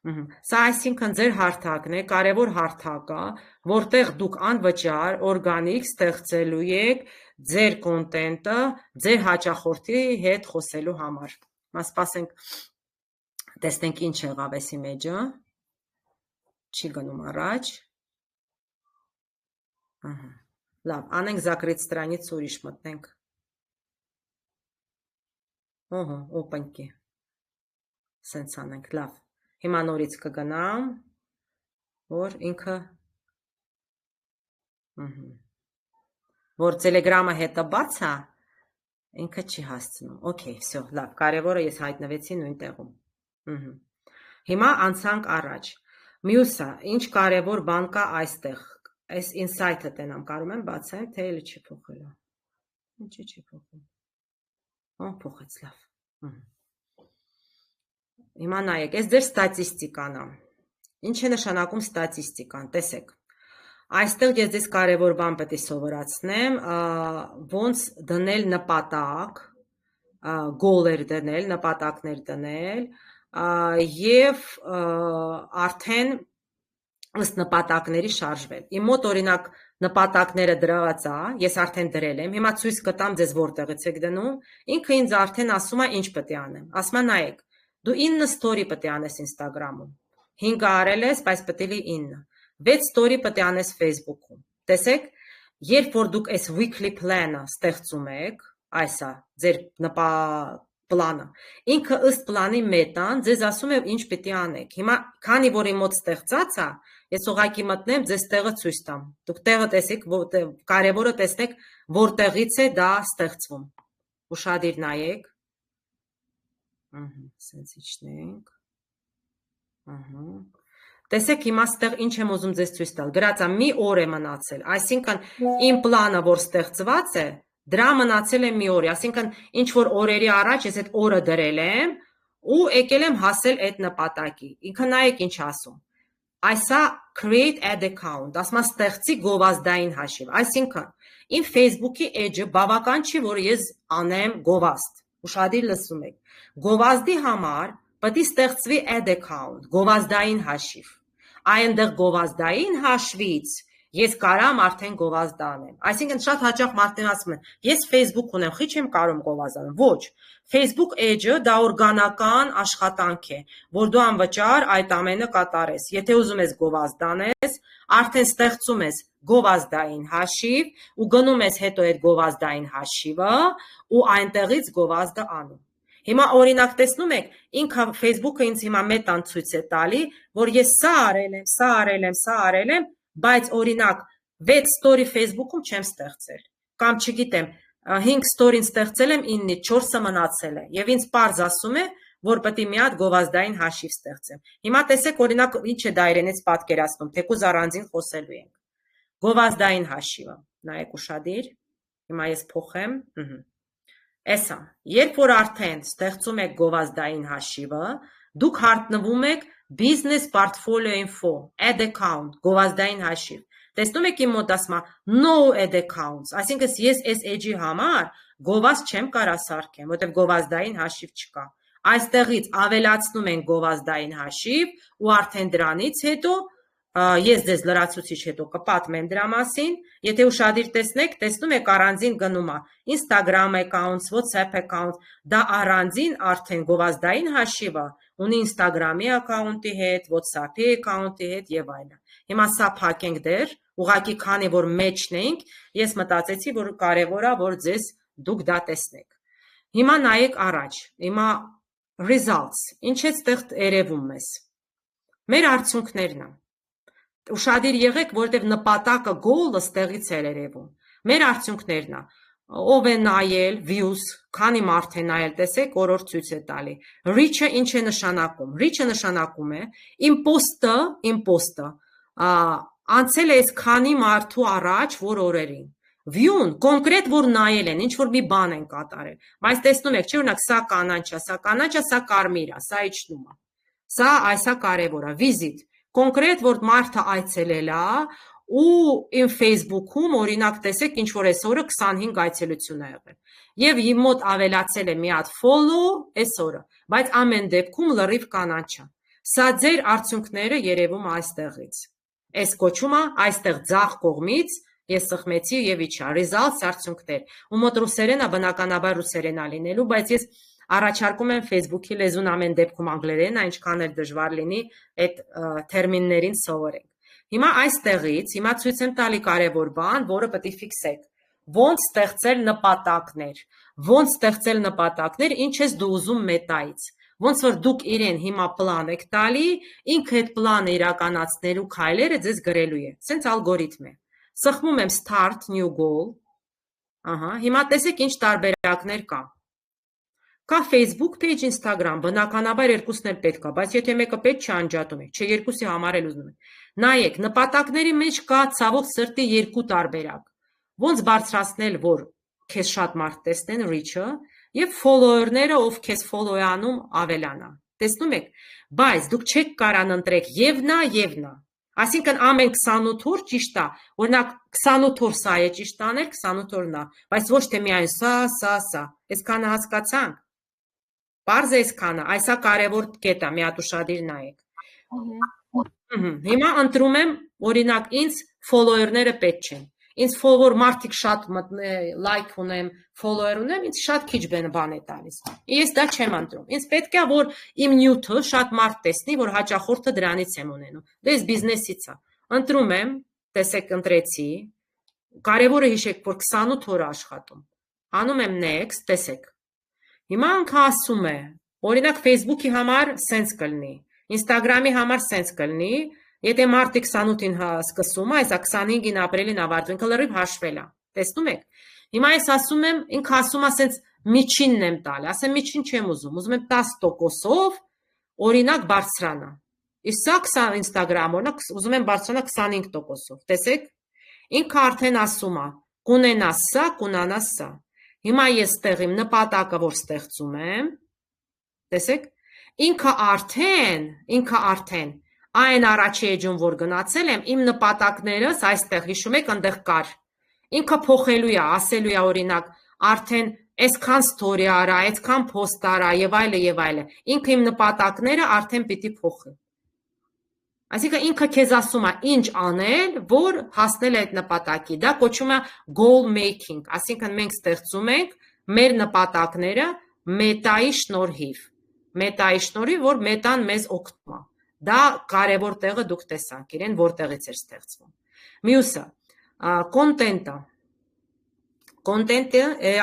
Սա այսինքն ձեր հարթակն է, կարևոր հարթակ է, որտեղ դուք անվճար, օրգանիկ ստեղծելու եք ձեր կոնտենտը, ձեր հաճախորդի հետ խոսելու համար։ Մա սպասենք, տեսնենք ինչ եղավ էս իմեջը, չի գնում առաջ։ Լավ, անենք закрыть страницу, ուրիշ մտնենք։ Ահա, օպենքի։ Սենց անենք, լավ։ Հիմա նորից կգնամ, որ ինքը որ Telegram-ը հետը բաց է, ինքը չի հասցնում։ Okay, всё, լավ, կարևորը ես հայտնվեցի նույն տեղում։ Հիմա անցանք առաջ։ Մյուսը, ինչ կարևոր բան կա այստեղ։ Այս insight-ը տենամ, կարող եմ բացեմ, թե էլի չի փոխել։ Ինչի չի փոխում։ Փոխեց, լավ։ Հիմա նայեք, այս ձեր ստատիստիկան է։ Ինչ է նշանակում ստատիստիկան, տեսեք։ Այստեղ ես ձեզ կարևոր բան պետք է սովորացնեմ, ոնց դնել նպատակ, գոլեր դնել, նպատակներ դնել, եւ արդեն ըստ նպատակների շարժվել։ Իմ մոտ օրինակ նպատակները դրված է, ես արդեն դրել եմ, հիմա ցույց կտամ ձեզ որտեղից եք դնում, ինքը ինձ արդեն ասում է ինչ պետք է անեմ։ Ասում է նայեք, դու 9 story պետք է անես Instagram-ում, 5 արել ես, բայց պետք է 9, 6 story պետք է անես Facebook-ում։ Տեսեք, երբ որ դուք այս weekly plan-ը ստեղծում եք, այսա, ձեր պլանը, ինքը ըստ պլանի մետան ձեզ ասում է ինչ պետք է անեք։ Հիմա քանի որ իմ մոտ ստեղծած է, ես ուղղակի մտնեմ, ձեզ տեղը ցույց տամ։ Դուք տեղը տեսեք, կարևորը տեսնեք, որտեղից է դա ստեղծվում։ Ուշադիր նայեք։ Սենց իջնենք։ Տեսեք հիմա ստեղ ինչ եմ ուզում ձեզ ցույց տալ։ Գրած է մի օր է մնացել, այսինքն իմ պլանը որ ստեղծված է, դրա մնացել է մի օր, այսինքն ինչ որ օրերի առաջ ես այդ օրը դրել եմ ու եկել եմ հասել այդ նպատակի։ Ինքը նայեք ինչ ասում։ Այսա create ad account, ասում է ստեղծի գովազդային հաշիվ։ Այսինքն իմ Facebook-ի էջը բավական չի, որ ես անեմ գովազդ։ Ուշադիր լսում եք։ Գովազդի համար պետք է ստեղծվի ad account, գովազդային հաշիվ։ Այնտեղ գովազդային հաշվից ես կարամ արդեն գովազդ անեմ։ Այսինքն շատ հաճախ մարդն ասում են, ես Facebook ունեմ, խի չեմ կարող գովազդ անել։ Ոչ, Facebook էջը դա օրգանական աշխատանք է, որ դու անվճար այդ ամենը կատարես։ Եթե ուզում ես գովազդ անես, արդեն ստեղծում ես գովազդային հաշիվ ու գնում ես հետո այդ գովազդային հաշիվը ու այնտեղից գովազդը անում։ Հիմա օրինակ տեսնում եք, ինքը Facebook-ը ինձ հիմա մետան ցույց է տալի, որ ես սա արել եմ, բայց օրինակ 6 story Facebook-ում չեմ ստեղծել, կամ չգիտեմ, 5 story-ն ստեղծել եմ, 9-ից 4-ը մնացել է, եւ ինձ պարզ ասում է, որ պետք է մի հատ գովազդային հաշիվ ստեղծեմ։ Հիմա տեսեք, օրինակ, ինչ է դա իրենից պատկերացնում, թեկուզ առանձին խոսելու ենք։ Գովազդային հաշիվը, նայեք ուշադիր, հիմա ես փոխեմ, Էսա, երբ որ արդեն ստեղծում եք գովազդային հաշիվը, դուք հարտնվում եք Business Portfolio Info, Ad Account, գովազդային հաշիվ։ Տեսնում եք իմ մոտ ասում no ad accounts, այսինքն ես այս edge-ի համար գովազդ չեմ կարա սարքեմ, որտեղ գովազդային հաշիվ չկա։ Այստեղից ավելացնում են գովազդային հաշիվ ու արդեն դրանից հետո ես ձեզ լրացուցիչ հետո կպատմեմ դրա մասին, եթե ուշադիր տեսնեք, տեսնում եք առանձին գնում է Instagram accounts, WhatsApp accounts, դա առանձին արդեն գովազդային հաշիվը ունի Instagram-ի account-ի հետ, WhatsApp-ի account-ի հետ եւ այլն։ Հիմա սա փակենք դեռ, ուղղակի քանի որ մեջն ենք, ես մտածեցի, որ կարևոր է, որ ձեզ դուք դա տեսնեք։ Հիմա նայեք առաջ, հիմա results, ինչ է ստեղ երևում մեզ։ Մեր արդյունքներն են։ Ուշադիր եղեք, որտեղ նպատակը goal-ը ստեղից է երևում։ Մեր արդյունքներն է։ Ով է նայել, views, քանի մարդ է նայել, տեսեք, օրոր ցույց է տալի։ Reach-ը ինչ է նշանակում։ Reach-ը նշանակում է իմ post-ը անցել է այս քանի մարդու առաջ, որ օրերին։ View-ն կոնկրետ որ նայել են, ինչ որ մի բան են կատարել։ Բայց տեսնում եք, չէ՞ օրինակ սա կանաչ է, սա կարմիր է, սա իջնում է։ Սա այսա կարևոր է, visit կոնկրետ որ մարդը այցելել է ու իմ Facebook-ում օրինակ տեսեք ինչ որ այսօրը 25 այցելություն է եղել եւ իմ մոտ ավելացել է մի հատ follow այսօրը, բայց ամեն դեպքում լրիվ կանաչ է։ Սա ձեր արդյունքները երևում այստեղից։ Այս կոչումը այստեղ ձախ կողմից ես սխմեցի եւ իջա results արդյունքներ։ Ու մոտ ռուսերենը բնականաբար ռուսերեն է լինելու, բայց ես առաջարկում եմ Facebook-ի լեզուն ամեն դեպքում անգլերեն, այնքան էլ դժվար լինի այդ թերմիններին սովորենք։ Հիմա այստեղից, հիմա ցույց եմ տալի կարևոր բան, որը պետք է ֆիքսեք։ Ոնց ստեղծել նպատակներ, ինչ ես դու ուզում մետայից։ Ոնց որ դուք իրեն հիմա պլան եք տալի, ինքը այդ պլանը իրականացնելու քայլերը ձեզ գրելու է։ Սենց ալգորիթմ է։ Սխմում եմ start new goal։ Ահա, հիմա տեսեք ինչ տարբերակներ կա։ Կա Facebook page, Instagram, բնականաբար երկուսն էլ պետք է, բայց եթե մեկը պետք չի անջատում եք, չէ երկուսի համար էլ ուզում եք։ Նայեք, նպատակների մեջ կա ցավոք սրտի երկու տարբերակ։ Ոնց բարձրացնել, որ քեզ շատ մարդ տեսնեն reach-ը, եւ follower-ները, ով քեզ follow է անում, ավելանա։ Տեսնում եք, բայց դուք չեք կարան ընտրեք եւ նա։ Այսինքն ամեն 28 օր ճիշտ է, օրինակ 28 օր սա է ճիշտ անել, 28 օրն է, բայց ոչ թե միայն սա։ Այսքանը հասկացանք։ Պարզ է այսքանը, այսա կարևոր կետ է, մի հատ ուշադիր նայեք։ Հիմա ընտրում եմ, օրինակ ինձ follower-ները պետք չեն։ Ինձ follower մարդիկ շատ like ունեմ, follower ունեմ, ինձ շատ քիչ բան է տալիս։ Ես դա չեմ ընտրում։ Ինձ պետք է որ իմ նյութը շատ մարդ տեսնի, որ հաճախորդը դրանից եմ ունենում։ Դա էս բիզնեսից է։ Ընտրում եմ, տեսեք ընտրեցի։ Կարևորը հիշեք, որ 28 օր աշխատում։ Անում եմ next, տեսեք։ Հիմա ինքը ասում է, օրինակ Facebook-ի համար sense կլինի, Instagram-ի համար sense կլինի, եթե մարտի 28-ին սկսում է, այսա 25-ին ապրիլին ավարտվում, ինքը լրիվ հաշվել է, տեսնում եք։ Հիմա ես ասում եմ, ինքը ասում է սենց միջինն եմ տալի, ասեմ միջին չեմ ուզում եմ 10%-ով, օրինակ բարձրանա։ Իսկ սա Instagram, օրինակ ուզում եմ բարձրանա 25%-ով, տեսեք։ Ինքը արդեն ասում է, կունենա սա։ Հիմա ես ստեղ իմ նպատակը որ ստեղծում եմ, տեսեք, ինքը արդեն այն առաջի էջում որ գնացել եմ, իմ նպատակներս այստեղ հիշում եք ընդեղ կար, ինքը փոխելու է, ասելու է օրինակ, արդեն այսքան story արա, այսքան post արա եւ այլը, ինքը իմ նպատակները արդեն պիտի փոխի։ Այսինքն ինքը քեզ ասում է ինչ անել, որ հասնել այդ նպատակի։ Դա կոչվում է goal making, այսինքն մենք ստեղծում ենք մեր նպատակները մետայի շնորհիվ, որ մետան մեզ օգնում է։ Դա կարևոր տեղը դուք տեսաք, իրեն որտեղից էր ստեղծվում։ Մյուսը, content-ը,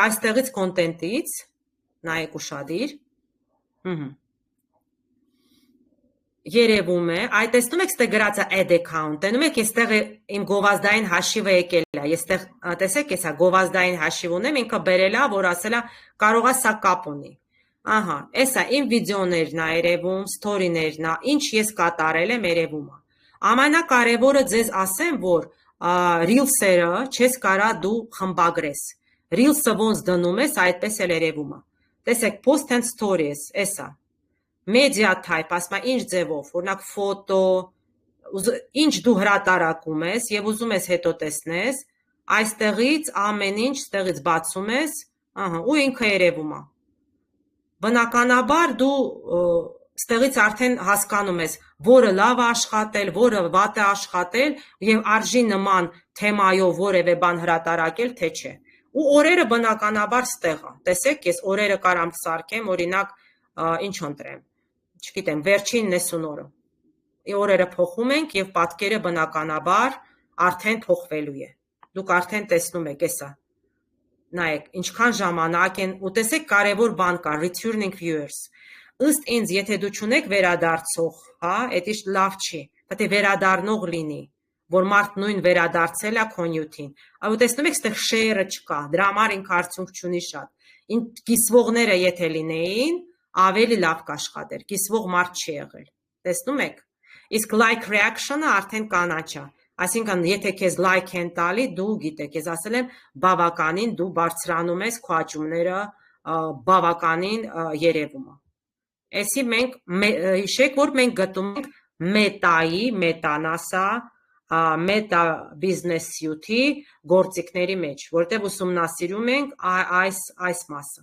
այստեղից content-ից, նայեք ուշադիր, երևում է, այդ տեսնում եք ստեղ գրած է add account, տենում եք այստեղ իմ գովազդային հաշիվը եկել է, այստեղ տեսեք էսա գովազդային հաշիվ ունեմ, ինքը բերել է, որ ասել է կարող է սա կապ ունի։ Ահա, էսա իմ վիդեոներն է երևում, story-ներն է, ինչ ես կատարել եմ երևում է։ Ամենակարևորը ձեզ ասեմ, որ reels-երը չես կարա դու խմբագրես։ Reels-ը ոնց դնում ես, այդպես էլ երևում է։ Տեսեք, post and stories, էսա։ Media type, ասում է ինչ ձևով, օրինակ ֆոտո, ինչ դու հրատարակում ես եւ ուզում ես հետո տեսնես, այստեղից ամեն ինչ ստեղից բացում ես, ու ինքը երևում է։ Բնականաբար դու ստեղից արդեն հասկանում ես, որը լավ է աշխատել, որը վատ է աշխատել եւ արժի նման թեմայով որևէ բան հրատարակել, թե չէ։ Ու օրերը բնականաբար ստեղ է։ Տեսեք, ես օրերը կարամ սարքեմ, օրինակ, ինչ ընտրեմ։ Չգիտեմ, վերջին 90 օրը։ Օրերը փոխում ենք եւ պատկերը բնականաբար արդեն փոխվելու է։ Դուք արդեն տեսնում եք, էսա։ Նայեք, ինչքան ժամանակ են, ու տեսեք կարևոր բան կա, returning viewers։ Ըստ ինձ, եթե դու չունեք վերադարձող, դա լավ չի, պետք է վերադառնող լինի, որ մարդ նույն վերադարձել է քո նյութին։ Այո, տեսնում եք, այստեղ share-ը չկա, դրա համար ինքը արդյունք չունի շատ։ Կիսվողները եթե լինեին, ավելի լավ կաշխատեր, կիսվող մարդ չի եղել։ Տեսնում եք։ Իսկ like reaction-ը արդեն կանաչ է։ Այսինքն, եթե քեզ like են տալի, դու գիտեք, ես ասել եմ, բավականին դու բարձրանում ես քո աճումները բավականին երևում է։ Այսի մենք հիշեք, որ մենք գտնում ենք մետայի, մետանասա, մետա բիզնես սյութի գործիքների մեջ, որտեղ ուսումնասիրում ենք այս մասը։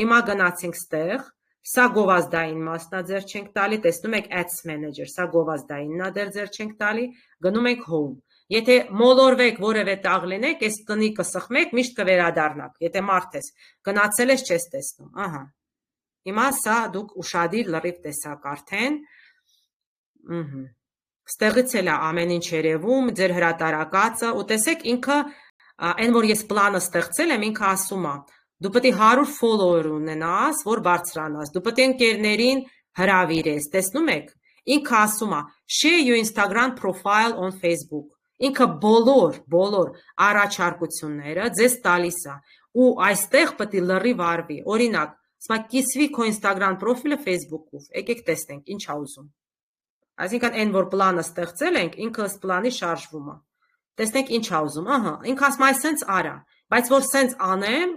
Հիմա գնացինք ստեղ, սա գովազդային մասն է ձեր չենք տալի, տեսնում եք Ads Manager, սա գովազդայինն է ձեր չենք տալի, գնում ենք Home։ Եթե մոլորվեք որևէ տաղ լինեք, այս տնի կսխմեք, միշտ կվերադառնաք, եթե մարդ ես, գնացել ես չես տեսնում, Հիմա սա դուք ուշադիր լրիվ տեսակ արդեն, ստեղից էլ է ամեն ինչ երևում, ձեր հրատարակածը, ու տեսեք ինքը, այն որ ես պլանը ստեղծել եմ, ինքը ասում է, դու պետք է 100 follower ունենաս, որ բարձրանաս, դու պետք է ընկերներին հրավիրես, տեսնում եք, ինքը ասում է, share your Instagram profile on Facebook, ինքը բոլոր առաջարկությունները ձեզ տալիս է, ու այստեղ պետք է լրիվ արվի, օրինակ, սա կիսվի քո Instagram պրոֆիլը Facebook-ով, եկեք տեսնենք, ինչ է ուզում։ Այսինքն այն որ պլանը ստեղծել ենք, ինքը ըստ պլանի շարժվում է։ Տեսնենք ինչ է ուզում, ինքը ասում է սենց արա, բայց որ սենց անեմ,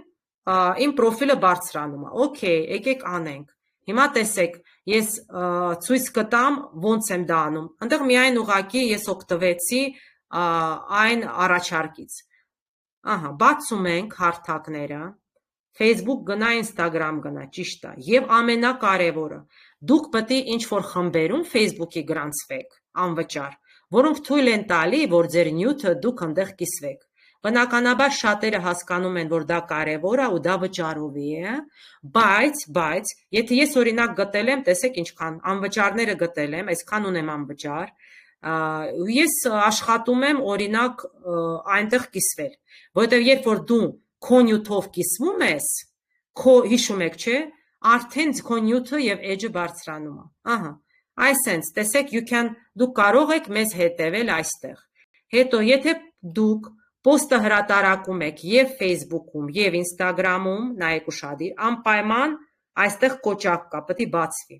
իմ պրոֆիլը բարձրանում է։ Okay, եկեք անենք։ Հիմա տեսեք, ես ցույց կտամ ոնց եմ դա անում։ Այնտեղ միայն ուղղակի ես օգտվեցի այն առաջարկից։ Բացում ենք հարթակները, Facebook գնա, Instagram գնա, ճիշտ է։ Եվ ամենակարևորը, դուք պետք է ինչ-որ խմբերում Facebook-ի գրանցվեք, անվճար, որոնք թույլ են տալի, որ ձեր նյութը դուք այնտեղ կիսվեք։ Բնականաբար շատերը հասկանում են, որ դա կարևոր է ու դա վճարովի է, բայց եթե ես օրինակ գտել եմ, տեսեք ինչքան անվճարները գտել եմ, այսքան ունեմ անվճար, ես աշխատում եմ օրինակ այնտեղ կիսվել, որովհետև երբ որ դու քո նյութով կիսվում ես, հիշում եք, չէ, արդեն քո նյութը եւ edge-ը բարձրանում է։ Այսենց, տեսեք, դուք կարող եք մեզ հետևել այստեղ։ Հետո եթե դուք Պոստը հրատարակում եք եւ Facebook-ում, եւ Instagram-ում, նայեք ուշադիր, անպայման այստեղ կոճակ կա, պետք է բացվի։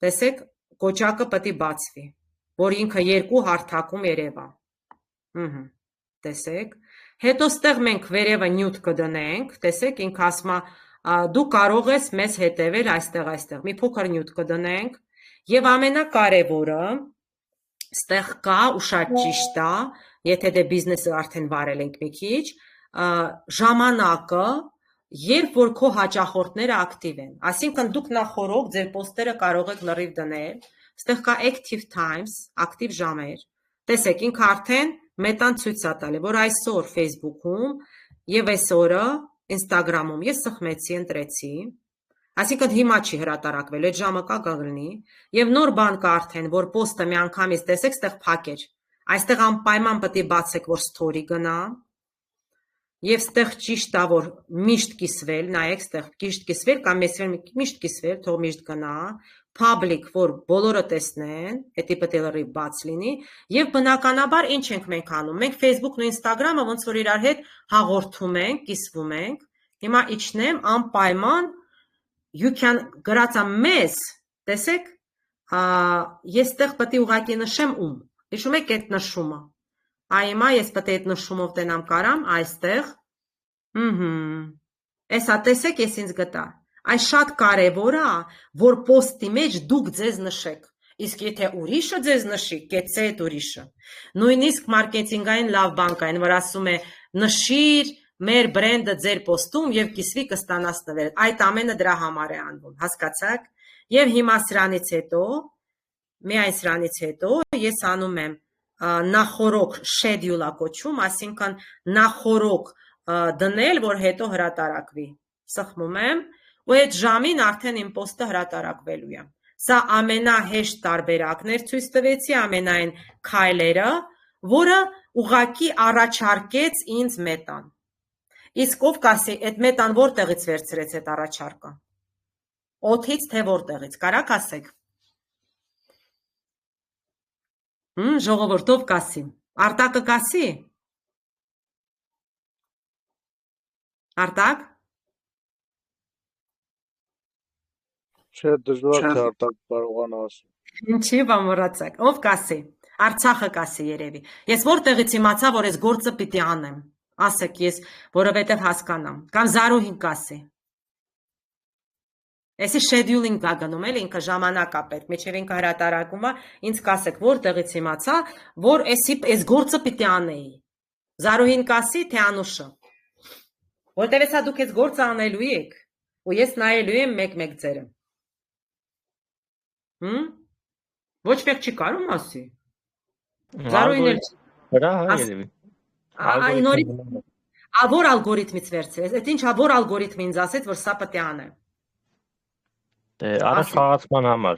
Տեսեք, կոճակը պետք է բացվի, որ ինքը երկու հարթակում երևա։ Տեսեք։ Հետո ստեղ մենք վերևը նյութ կդնենք, տեսեք, ինքը ասում է, դու կարող ես մեզ հետևել այստեղ, մի փոքր նյութ կդնենք, եւ ամենակարևորը, ստեղ կա ու շատ ճիշտ է, եթե դե բիզնեսը արդեն վարել ենք մի քիչ, ժամանակը, երբ որ քո հաճախորդները ակտիվ են, այսինքն դուք նախորոք ձեր պոստերը կարող եք լրիվ դնել, ստեղ կա active times, ակտիվ ժամեր, տեսեք, ինքը արդեն մետան ցույց է տալի, որ այսօր Facebook-ում եւ այսօրը Instagram-ում ես սխմեցի, ընտրեցի, այսինքն հիմա չի հրատարակվել, այդ ժամը կա գալնի, եւ նոր բան կա արդեն, որ պոստը մի անգամից տեսեք, ստեղ փակեր, այստեղ անպայման պետք է բացեք, որ story գնա, եւ ստեղ ճիշտ է, որ միշտ կիսվել, նայեք, ստեղ ճիշտ կիսվել կամ միշտ կիսվել, թող միշտ գնա, public, որ բոլորը տեսնեն, դա պետք է լրիվ բաց լինի, եւ բնականաբար ինչ ենք մենք անում, մենք Facebook-ն ու Instagram-ը ոնց որ իրար հետ հաղորդում ենք, կիսվում ենք, հիմա իջնեմ անպայման you can գրածա մեզ, տեսեք, ես տեղ պետք է ուղղակի նշեմ ում, հիշում եք այդ նշումը, այմա ես պետք է այդ նշումով տենամ կարամ, այստեղ, էսա տեսեք ես ինձ գտա, այս շատ կարևոր է, որ պոստի մեջ դուք ձեզ նշեք, Իսկ եթե ուրիշը ձեզ նշի, կեցե այդ ուրիշը։ Նույնիսկ մարքեթինգային լավ բան կա, այն որ ասում է նշիր մեր բրենդը ձեր պոստում եւ կիսվի կստանաս նվեր։ Այդ ամենը դրա համար է անվում, հասկացաք։ Եվ հիմա սրանից հետո ես անում եմ նախորոք schedule-ա կոչում, այսինքն նախորոք դնել, որ հետո հրատարակվի։ Սխմում եմ, ու այդ ժամին արդեն իմ պոստը հրատարակվելու է։ Սա ամենահեշտ տարբերակներ ցույց տվեցի, ամենայն քայլերը, որը ուղակի առաջարկեց ինձ Մետան։ Իսկ ով կասի, այդ Մետան որտեղից վերցրեց այդ առաջարկը։ Օթից թե որտեղից, կարաք ասեք։ Ժողովուրդով կասի։ Արտակը կասի։ Արտակ։ Չէ, դժվար թե արտակ կարողանա ասել։ Ինչի՞ բա մոռացաք։ Ով կասի։ Արցախը կասի երևի։ Ես որտեղից իմացա, որ այս գործը պիտի անեմ։ Ասեք ես, որովհետև հասկանամ։ Կամ Զարուհին կասի։ Էսի scheduling կա գնում, էլ ինքը ժամանակ է պետք, միջև ինքը հրատարակում է, ինձ կասեք, որտեղից իմացա, որ այս գործը պիտի անեի։ Զարուհին կասի, թե Անուշը։ Որտեղ էսա դուք այս գործը անելու եք, ու ես նայելու եմ մեկ-մեկ ձերը։ Ոչ մեկ չի կարում ասի։ Զարուհին էլ չի։ Հրա, երևի։ Նորից որ ալգորիթմից վերցրեց, այդ ինչ որ ալգորիթմը ինձ ասեց, որ սա պետք է անեմ։ Առաջ խաղացման համար։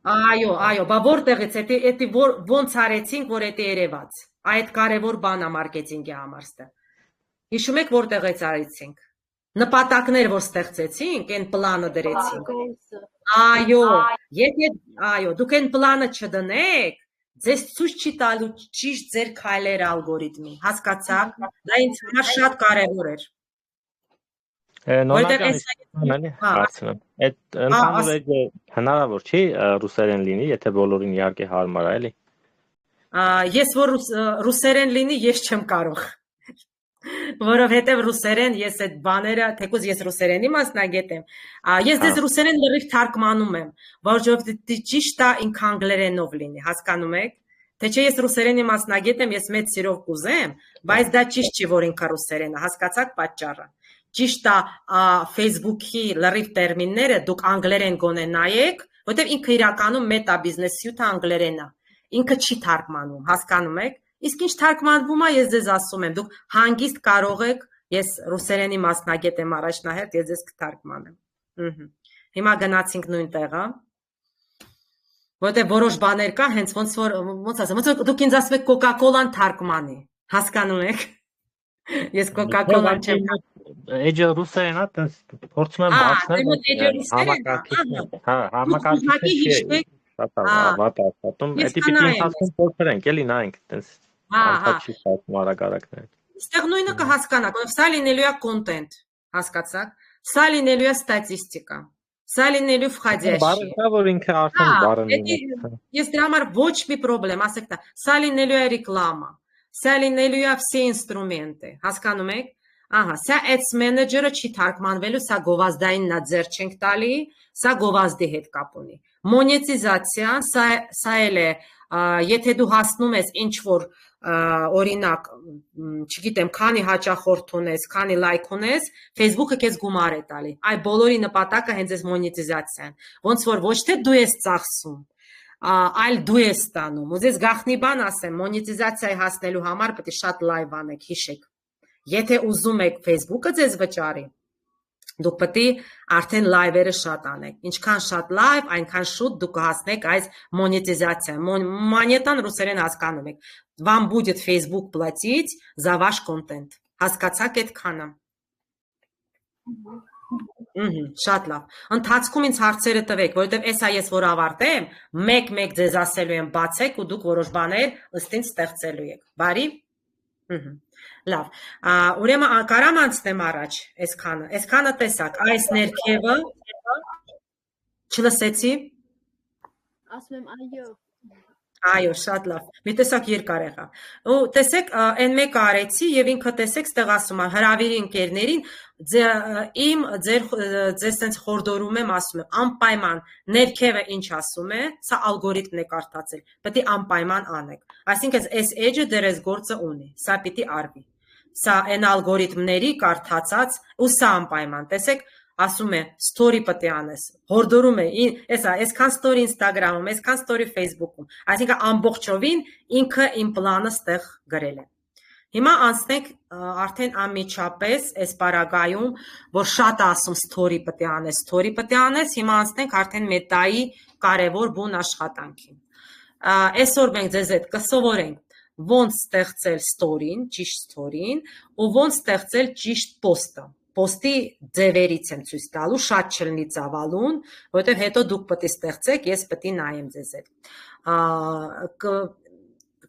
Այո, բա որտեղից էդի ոնց արեցինք, որ էդի երևաց։ Այդ կարևոր բան է մարքեթինգի համար ստե։ Հիշում եք որտեղից արեցինք։ Նպատակներ, որ ստեղծեցինք, այն պլանը դրեցինք։ Այո, դուք այն պլանը չդնեք, ձեզ ցույց չի տալու ճիշտ ձեր քայլերը ալգորիթմի, հասկացաք։ Դա ինձ համար շատ կարևոր էր։ Նորմալի հարցնեմ։ Այդ ընդհանուր էջը հնարավոր չի ռուսերեն լինի, եթե բոլորին իհարկե հարմար է, էլի։ Ես որ ռուսերեն լինի, ես չեմ կարող։ Որովհետև ռուսերեն ես այդ բաները, թեկուզ ես ռուսերենի մասնագետ եմ, ես դες ռուսերեն լրիվ թարգմանում եմ, որովհետև ճիշտ է ինքը անգլերենով լինի, հասկանում եք։ Թե չէ ես ռուսերենի մասնագետ եմ, ես մեծ սիրով կուզեմ, բայց դա ճիշտ չի, որ ինքը ռուսերեն է, հասկացաք պատճառը։ Ճիշտ է Facebook-ի լրիվ տերմինները դուք անգլերեն գոնե նայեք, որովհետև ինքը իրականում մետա բիզնես սյուտը անգլերեն է։ Ինքը չի թարգմանում, հասկանում եք։ Իսկ ինչ թարգմանվում է, ես ձեզ ասում եմ, դուք հանգիստ կարող եք, ես ռուսերենի մասնագետ եմ առաջնահերթ, ես ձեզ կթարգմանեմ։ Հիմա գնացինք նույն տեղը, որտեղ որոշ բաներ կա, հենց ոնց ասեմ, դուք ինձ ասում եք Coca-Cola-ն թարգմանի, հասկանում եք։ Ես Coca-Cola-ն չեմ։ Էջը ռուսերեն է, տես փորձում եմ բացնել, համակարգիչը վատացնում, էդի պիտի ընթացքում փորձենք, էլի նայենք, տես անդադ չի ստացվում արագ-արագ։ Այստեղ նույնը կհասկանաք, որ սա լինելու է կոնտենտ, հասկացաք, սա լինելու է ստատիստիկա, սա լինելու վխադյաշի։ Բարը որ ինքը արդեն բառն է։ Ես դրա համար ոչ մի պրոբլեմ, ասեք դա, սա լինելու է ռեկլամա, սա լինելու է վսե ինստրումենտը, հասկանում եք։ Ահա, սա ads manager-ը չի թարգմանվելու, սա գովազդային նա ձեր չենք տալի, սա գովազդի հետ կապ ունի։ Մոնետիզացիան, սա էլ է, եթե դու հասնում ես ինչ որ օրինակ, չգիտեմ, քանի հաճախորդ ունես, քանի լայք ունես, Facebook-ը քեզ գումար է տալի։ Այ բոլորի նպատակը հենց այս մոնետիզացիան։ Ոնց որ ոչ թե դու ես ծախսում, այլ դու ես ստանում։ Ու ձեզ գաղտնի բան ասեմ, մոնետիզացիայի հասնելու համար պետք է շատ լայվ անեք, հիշեք։ Եթե ուզում եք Facebook-ը ձեզ վճարի, դուք պետք է արդեն լայվերը շատ անեք։ Ինչքան շատ լայվ, այնքան շուտ դուք կհասնեք այս մոնետիզացիա։ Монетան ռուսերեն հասկանում եք։ Вам будет Facebook платить за ваш контент։ Հասկացաք այդքանը։ Շատ լավ։ Ընթացքում ինձ հարցերը տվեք, որովհետև էսա ես որ ավարտեմ, մեկ-մեկ ձեզ ասելու եմ բացեք ու դուք որոշ բաներ ըստ ինձ ստեղծելու եք։ Բարի։ Լավ, ուրեմն կարամ անցնեմ առաջ, այսքանը տեսակ, այս ներքևը, չլսեցի, ասում եմ այո, Այո, շատ լավ։ Մի տեսակ երկար եղա։ Ու տեսեք, այն մեկը արեցի եւ ինքը տեսեք, ստեղ ասում է հրավիրի ընկերներին, ձեզ sense խորդորում եմ, ասում եմ, անպայման ներքևը ինչ ասում է, սա ալգորիթմն է կարդացել, պետք է անպայման անեք։ Այսինքն այս edge-ը դեռ այս գործը ունի, սա պիտի արվի։ Սա այն ալգորիթմների կարդացած ու սա անպայման, տեսեք, ասում է story պետք է անես, հորդորում է, այսքան story Instagram-ում, այսքան story Facebook-ում, այսինքն ամբողջովին ինքը իմ պլանը ստեղ գրել է։ Հիմա անցնենք արդեն անմիջապես այս պարագայում, որ շատ ասում story պետք է անես, հիմա անցնենք արդեն մետայի կարևոր բուն աշխատանքին։ Այսօր մենք ձեզ հետ կսովորենք ոնց ստեղծել story-ին, ճիշտ story-ին, ու ոնց ստեղծել ճիշտ post-ը։ Post-ի ձևերից եմ ցույց տալու, շատ չլինի ծավալուն, որովհետև հետո դուք պետք է ստեղծեք, ես պետք է նայեմ ձեզ հետ։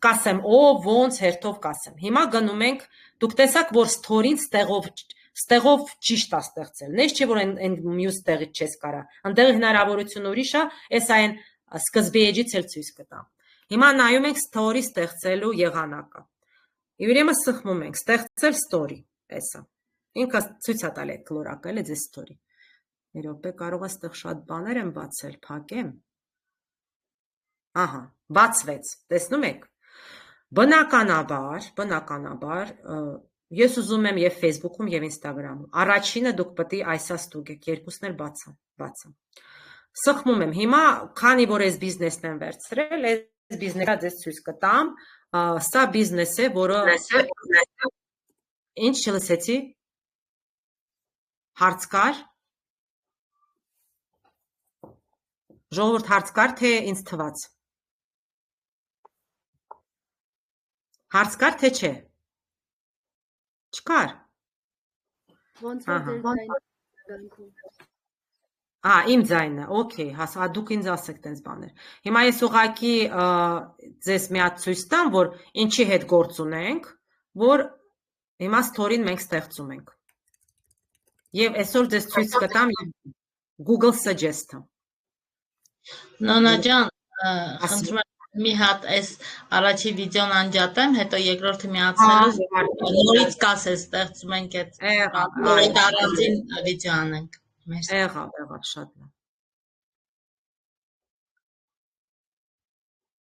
Կասեմ ոնց հերթով կասեմ։ Հիմա գնում ենք, դուք տեսաք, որ story-ին ստեղով ճիշտ է ստեղծել։ Նես չէ, որ այն մյուս տեղից չես կարա։ Այնտեղ հնարավորություն ուրիշ է, այս այն սկզբի էջից էլ ցույց կտամ։ Հիմա նայում ենք story ստեղծելու եղանակը։ Ուրեմն սխմում ենք, ստեղծել story, էսա։ Ինքը ցույց է տալի այդ կլորակը, էլի ձեզ story։ Մի րոպե, կարող է այստեղ շատ բաներ եմ բացել, փակեմ։ Ահա, բացվեց, տեսնում եք։ Բնականաբար, ես ուզում եմ եւ Facebook-ում եւ Instagram-ում։ Առաջինը դուք պետք է այսա ստուգեք, երկուսն էլ բացա։ Սխմում եմ։ Հիմա, քանի որ այս բիզնեսն եմ վերցրել, այս բիզնեսը ձեզ ցույց կտամ, սա բիզնես է, որը ինչ չլսեցի։ Հարց կար։ Ժողովուրդ հարց կար, թե ինձ թվաց։ Հարց կար, թե չէ։ Չկար։ Ոնց որ ձեր ձայնը։ Իմ ձայնը, օքեյ, հասա, դուք ինձ ասեք տենց բաներ։ Հիմա ես ուղղակի ձեզ մի հատ ցույց տամ, որ ինչի հետ գործ ունենք, որ հիմա story-ն մենք ստեղծում ենք։ Եվ այսօր ձեզ ցույց կտամ Google Suggest-ը։ Նոնա ջան, խնդրում եմ մի հատ այս առաջի վիդեոն անջատեմ, հետո երկրորդը միացնելուց նորից կասես ստեղծում ենք այդ առանձին վիդեո անենք։ Եղավ, շատ լավ։